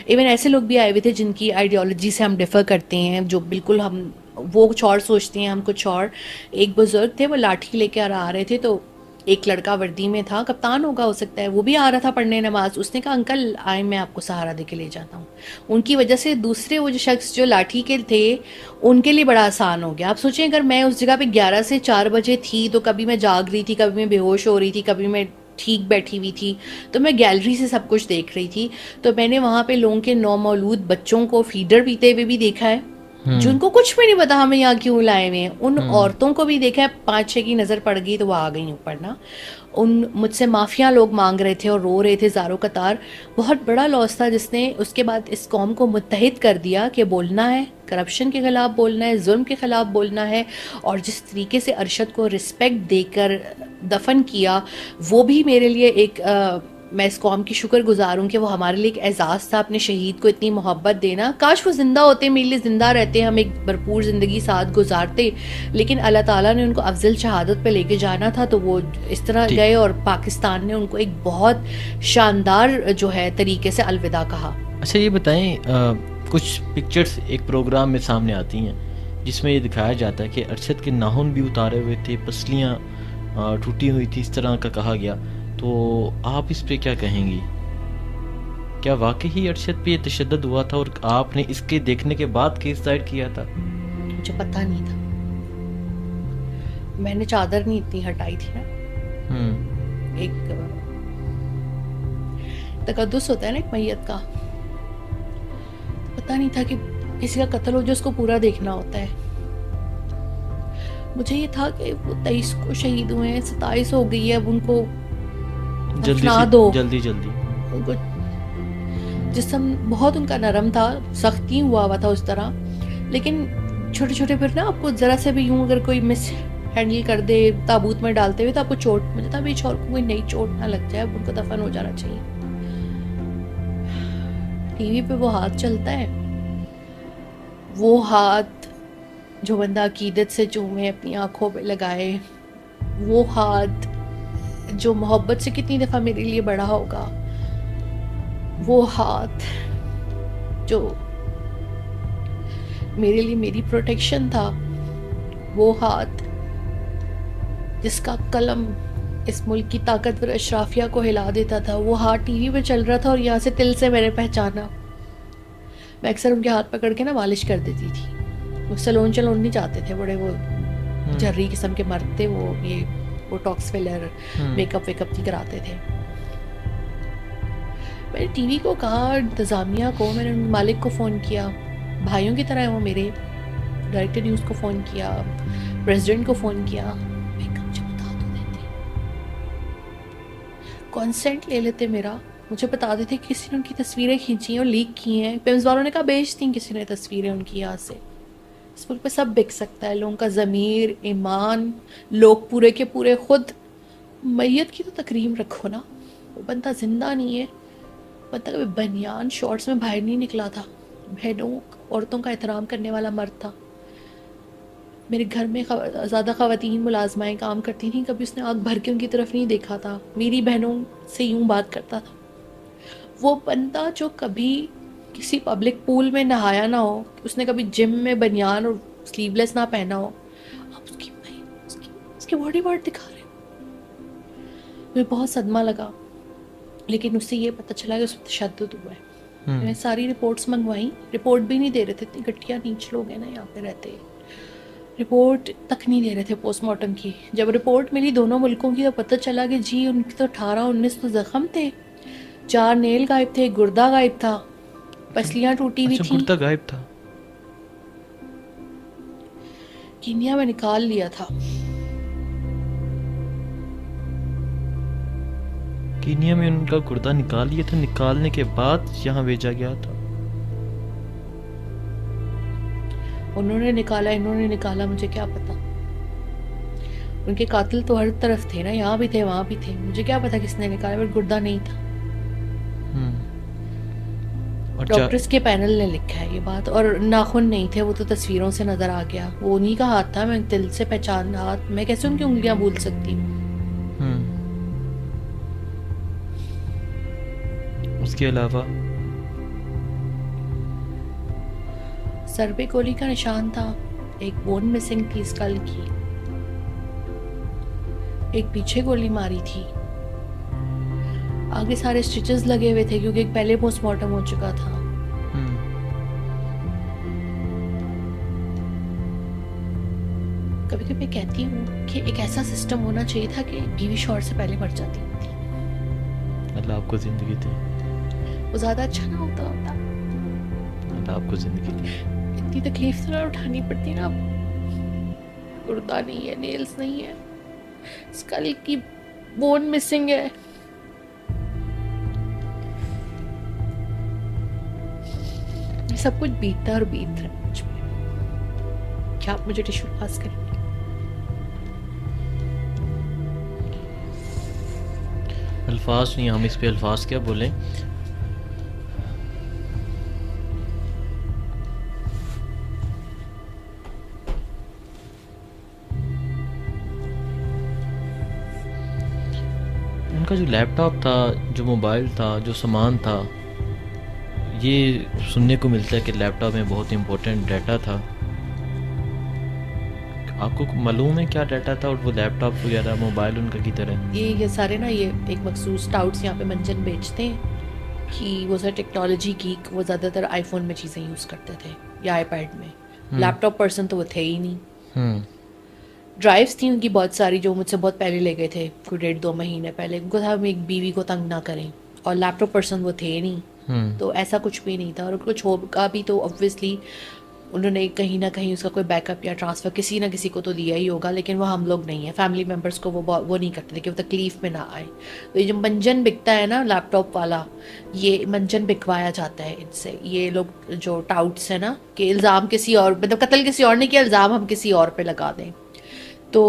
इवन ऐसे लोग भी आए हुए थे जिनकी आइडियोलॉजी से हम डिफ़र करते हैं, जो बिल्कुल हम वो कुछ और सोचते हैं, हम कुछ और। एक बुजुर्ग थे, वो लाठी लेकर आ रहे थे, तो एक लड़का वर्दी में था, कप्तान होगा हो सकता है, वो भी आ रहा था पढ़ने नमाज। उसने कहा अंकल आए, मैं आपको सहारा दे के ले जाता हूँ। उनकी वजह से दूसरे वो जो शख्स जो लाठी के थे उनके लिए बड़ा आसान हो गया। आप सोचें अगर मैं उस जगह पे 11 से 4 बजे थी तो कभी मैं जाग रही थी, कभी मैं बेहोश हो रही थी, कभी मैं ठीक बैठी हुई थी, तो मैं गैलरी से सब कुछ देख रही थी। तो मैंने वहाँ पे लोगों के नौमौलूद बच्चों को फीडर पीते हुए भी देखा है, जिनको कुछ भी नहीं पता हमें यहाँ क्यों लाए हुए हैं। उन औरतों को भी देखा है, 5-6 की नज़र पड़ गई तो वो आ गई ऊपर ना। उन मुझसे माफिया लोग मांग रहे थे और रो रहे थे ज़ारो कतार। बहुत बड़ा लॉस था, जिसने उसके बाद इस कौम को मुत्तहिद कर दिया कि बोलना है, करप्शन के ख़िलाफ़ बोलना है, जुल्म के ख़िलाफ़ बोलना है। और जिस तरीके से अरशद को रिस्पेक्ट देकर दफन किया, वो भी मेरे लिए एक मैं इस कौम की शुक्रगुजार हूँ कि वो हमारे लिए एक एहसास था, अपने शहीद को इतनी मोहब्बत देना। काश वो ज़िंदा होते, मेरे लिए ज़िंदा रहते, हम एक भरपूर ज़िंदगी साथ गुजारते। लेकिन अल्लाह ताला ने उनको अफजल शहादत पे लेके जाना था, तो वो इस तरह गए और पाकिस्तान ने उनको एक बहुत शानदार जो है तरीके से अलविदा कहा। अच्छा ये बताएं, कुछ पिक्चर्स एक प्रोग्राम में सामने आती हैं जिसमें ये दिखाया जाता है कि अरशद के नाखून भी उतारे हुए थे, पसलियाँ टूटी हुई थी, इस तरह का कहा गया। तो आप इस पे क्या कहेंगी? क्या वाकई ही अरशद पे ये तशद्दुद हुआ था और आपने इसके देखने के बाद केस दायर किया था? मुझे पता नहीं था, मैंने चादर नहीं इतनी हटाई थी ना। एक तकद्दुस होता है ना एक मैयत का, पता नहीं था कि किसी का कत्ल हो जो उसको पूरा देखना होता है। मुझे ये था कि वो 23 को शहीद हुए हैं, 27 हो गई है, अब उनको जल्दी उनको जिस्म बहुत उनका नरम था, सख्ती हुआ था उस तरह। लेकिन छोटे छोटे फिर ना आपको ज़रा से भी यूं अगर कोई मिस हैंडल कर दे ताबूत में डालते हुए तो आपको चोट, मुझे था बीच और कोई नई चोट ना लग जाए, अब उनको दफन हो जाना चाहिए। टीवी पे वो हाथ चलता है, वो हाथ जो बंदा अकीदत से चूमे अपनी आंखों पे लगाए, वो हाथ जो मोहब्बत से कितनी दफ़ा मेरे लिए बड़ा होगा, वो हाथ जो मेरे लिए मेरी प्रोटेक्शन था, वो हाथ जिसका कलम इस मुल्क की ताकतवर अशराफिया को हिला देता था, वो हाथ टीवी पे चल रहा था और यहाँ से तिल से मैंने पहचाना। मैं अक्सर उनके हाथ पकड़ के ना मालिश कर देती थी। वो सलोन चलोन नहीं चाहते थे, बड़े वो जर्री किस्म के मर्द थे, वो ये बोटॉक्स फिलर मेकअप वेकअप नहीं कराते थे। मैंने टीवी को कहा, इंतज़ामिया को, मैंने मालिक को फ़ोन किया, भाइयों की तरह है वो मेरे, डायरेक्टर न्यूज़ को फ़ोन किया, प्रेसिडेंट को फ़ोन किया, मुझे बता दो देते, कॉन्सेंट ले लेते मेरा, मुझे बता देते कि किसी ने उनकी तस्वीरें खींची हैं और लीक की हैं। पेम्स वालों ने कहा बेच दी किसी ने तस्वीरें उनकी यहाँ से। इस मुल्क पे सब बिक सकता है, लोगों का ज़मीर, ईमान, लोग पूरे के पूरे खुद। मैयत की तो तकरीम रखो ना, वो बंदा जिंदा नहीं है, बंदा कभी बनियान शॉर्ट्स में बाहर नहीं निकला था, बहनों औरतों का एहतराम करने वाला मर्द था। मेरे घर में ज़्यादा ख़वातीन मुलाजमाएँ काम करती थीं, कभी उसने आँख भर के उनकी तरफ नहीं देखा था, मेरी बहनों से यूँ बात करता था। वो बंदा जो कभी किसी पब्लिक पूल में नहाया ना हो, उसने कभी जिम में बनियान और स्लीवलेस ना पहना हो, आप उसकी बॉडी पार्ट दिखा रहे हो। मुझे बहुत सदमा लगा, लेकिन उससे ये पता चला कि उसमें तशद्दुद हुआ है। मैंने सारी रिपोर्ट्स मंगवाई, रिपोर्ट भी नहीं दे रहे थे, इतनी घटिया नीच लोग हैं ना यहाँ पे रहते, रिपोर्ट तक नहीं दे रहे थे पोस्टमार्टम की। जब रिपोर्ट मिली दोनों मुल्कों की, तो पता चला कि जी उनकी तो 18-19 तो जख्म थे, 4 नेल गायब थे, गुर्दा गायब था, पसलियाँ टूटी हुई थी। गुर्दा गायब था? कीनिया में निकाल लिया था। कीनिया में उनका गुर्दा निकाल लिया था, निकालने के बाद यहाँ भेजा गया था। उन्होंने निकाला, इन्होंने निकाला, मुझे क्या पता। उनके कातिल तो हर तरफ थे ना, यहाँ भी थे वहाँ भी थे, मुझे क्या पता किसने निकाला, पर गुर्दा नहीं था। और डॉक्टर्स के पैनल ने लिखा है ये बात। और नाखून नहीं थे, वो तो तस्वीरों से नजर आ गया, वो उन्हीं का हाथ था, मैं दिल से पहचान हाथ, मैं कैसे उनकी उंगलियां भूल सकती हूँ। उसके अलावा सर पे गोली का निशान था, एक बोन मिसिंग थी स्कल की, एक पीछे गोली मारी थी, आगे सारे स्टिचेस लगे हुए थे क्योंकि एक पहले पोस्टमार्टम हो चुका था। कभी कभी कहती हूँ कि एक ऐसा सिस्टम होना चाहिए था कि बीवी शौहर से पहले मर जाती थी। अल्लाह आपको जिंदगी दे। वो ज्यादा अच्छा ना होता। अल्लाह आपको जिंदगी दे। इतनी तकलीफ तो ना उठानी पड़ती ना। गुर्दा नहीं है, नेल्स नहीं है, स्कल की बोन मिसिंग है। सब कुछ बीतता और बीत रहा है मुझ पे। क्या आप मुझे टिश्यू पास करेंगे? अल्फाज नहीं, हम इस पे अल्फाज क्या बोलें। उनका जो लैपटॉप था, जो मोबाइल था, जो सामान था, ये सुनने को मिलता है कि लैपटॉप में बहुत इंपॉर्टेंट डाटा था। आपको मालूम है क्या डाटा था? और वो लैपटॉप वगैरह मोबाइल उनका किधर है? ये सारे ना, ये एक मखसूस टाउट्स यहाँ पे मंजन बेचते हैं कि वो सर टेक्नोलॉजी गीक, वो ज़्यादातर आईफोन में चीज़ें यूज़ करते थे या आईपैड में। लैपटॉप पर्सन तो वो थे ही नहीं। ड्राइव्स थी उनकी बहुत सारी, जो मुझसे बहुत पहले ले गए थे, कोई 1.5-2 महीने पहले। उनको था हम एक बीवी को तंग ना करें, और लैपटॉप पर्सन वो थे नहीं। तो ऐसा कुछ भी नहीं था, और कुछ होगा भी तो ऑब्वियसली उन्होंने कहीं ना कहीं उसका कोई बैकअप या ट्रांसफ़र किसी ना किसी को तो दिया ही होगा, लेकिन वो हम लोग नहीं है, फैमिली मेम्बर्स को वो नहीं करते थे कि वो तकलीफ़ में ना आए। तो ये जो मंजन बिकता है ना लैपटॉप वाला, ये मंजन बिकवाया जाता है इनसे। ये लोग जो टाउट्स है ना कि इल्ज़ाम किसी और, मतलब कत्ल किसी और ने किया, इल्ज़ाम हम किसी और पे लगा दें। तो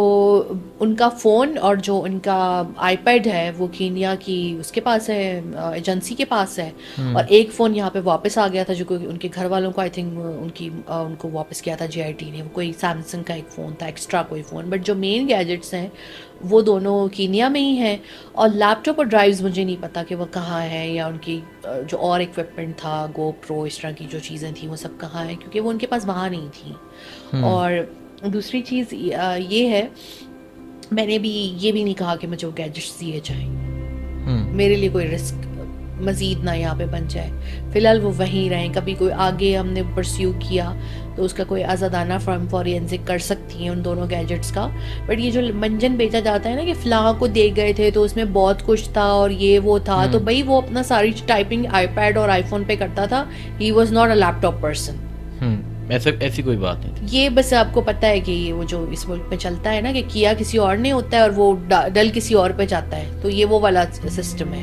उनका फ़ोन और जो उनका आईपैड है वो कीनिया की उसके पास है, एजेंसी के पास है। और एक फ़ोन यहाँ पे वापस आ गया था, जो उनके घर वालों को आई थिंक उनको वापस किया था जीआईटी ने। कोई सैमसंग का एक फ़ोन था, एक्स्ट्रा कोई फ़ोन, बट जो मेन गैजेट्स हैं वो दोनों कीनिया में ही हैं। और लैपटॉप और ड्राइव्स मुझे नहीं पता कि वो कहाँ हैं, या उनकी जो और इक्विपमेंट था, गोप्रो, इस तरह की जो चीज़ें थी वो सब कहाँ हैं, क्योंकि वो उनके पास वहाँ नहीं थी। और दूसरी चीज़ ये है, मैंने भी ये भी नहीं कहा कि मुझे वो गैजेट्स दिए जाएं। मेरे लिए कोई रिस्क मज़ीद ना यहाँ पे बन जाए, फ़िलहाल वो वहीं रहें। कभी कोई आगे हमने परस्यू किया तो उसका कोई आज़ादाना फर्म फॉरेंसिक कर सकती है उन दोनों गैजेट्स का। बट ये जो मंजन बेचा जाता है ना कि फ़लाँ को दे गए थे तो उसमें बहुत कुछ था और ये वो था, तो भाई वो अपना सारी टाइपिंग आईपैड और आईफोन पे करता था। He was not a laptop person. ऐसी कोई बात नहीं थी। ये बस आपको पता है कि ये वो जो इस मुल्क में चलता है ना कि किया किसी और ने होता है और वो डल किसी और पे जाता है, तो ये वो वाला सिस्टम है।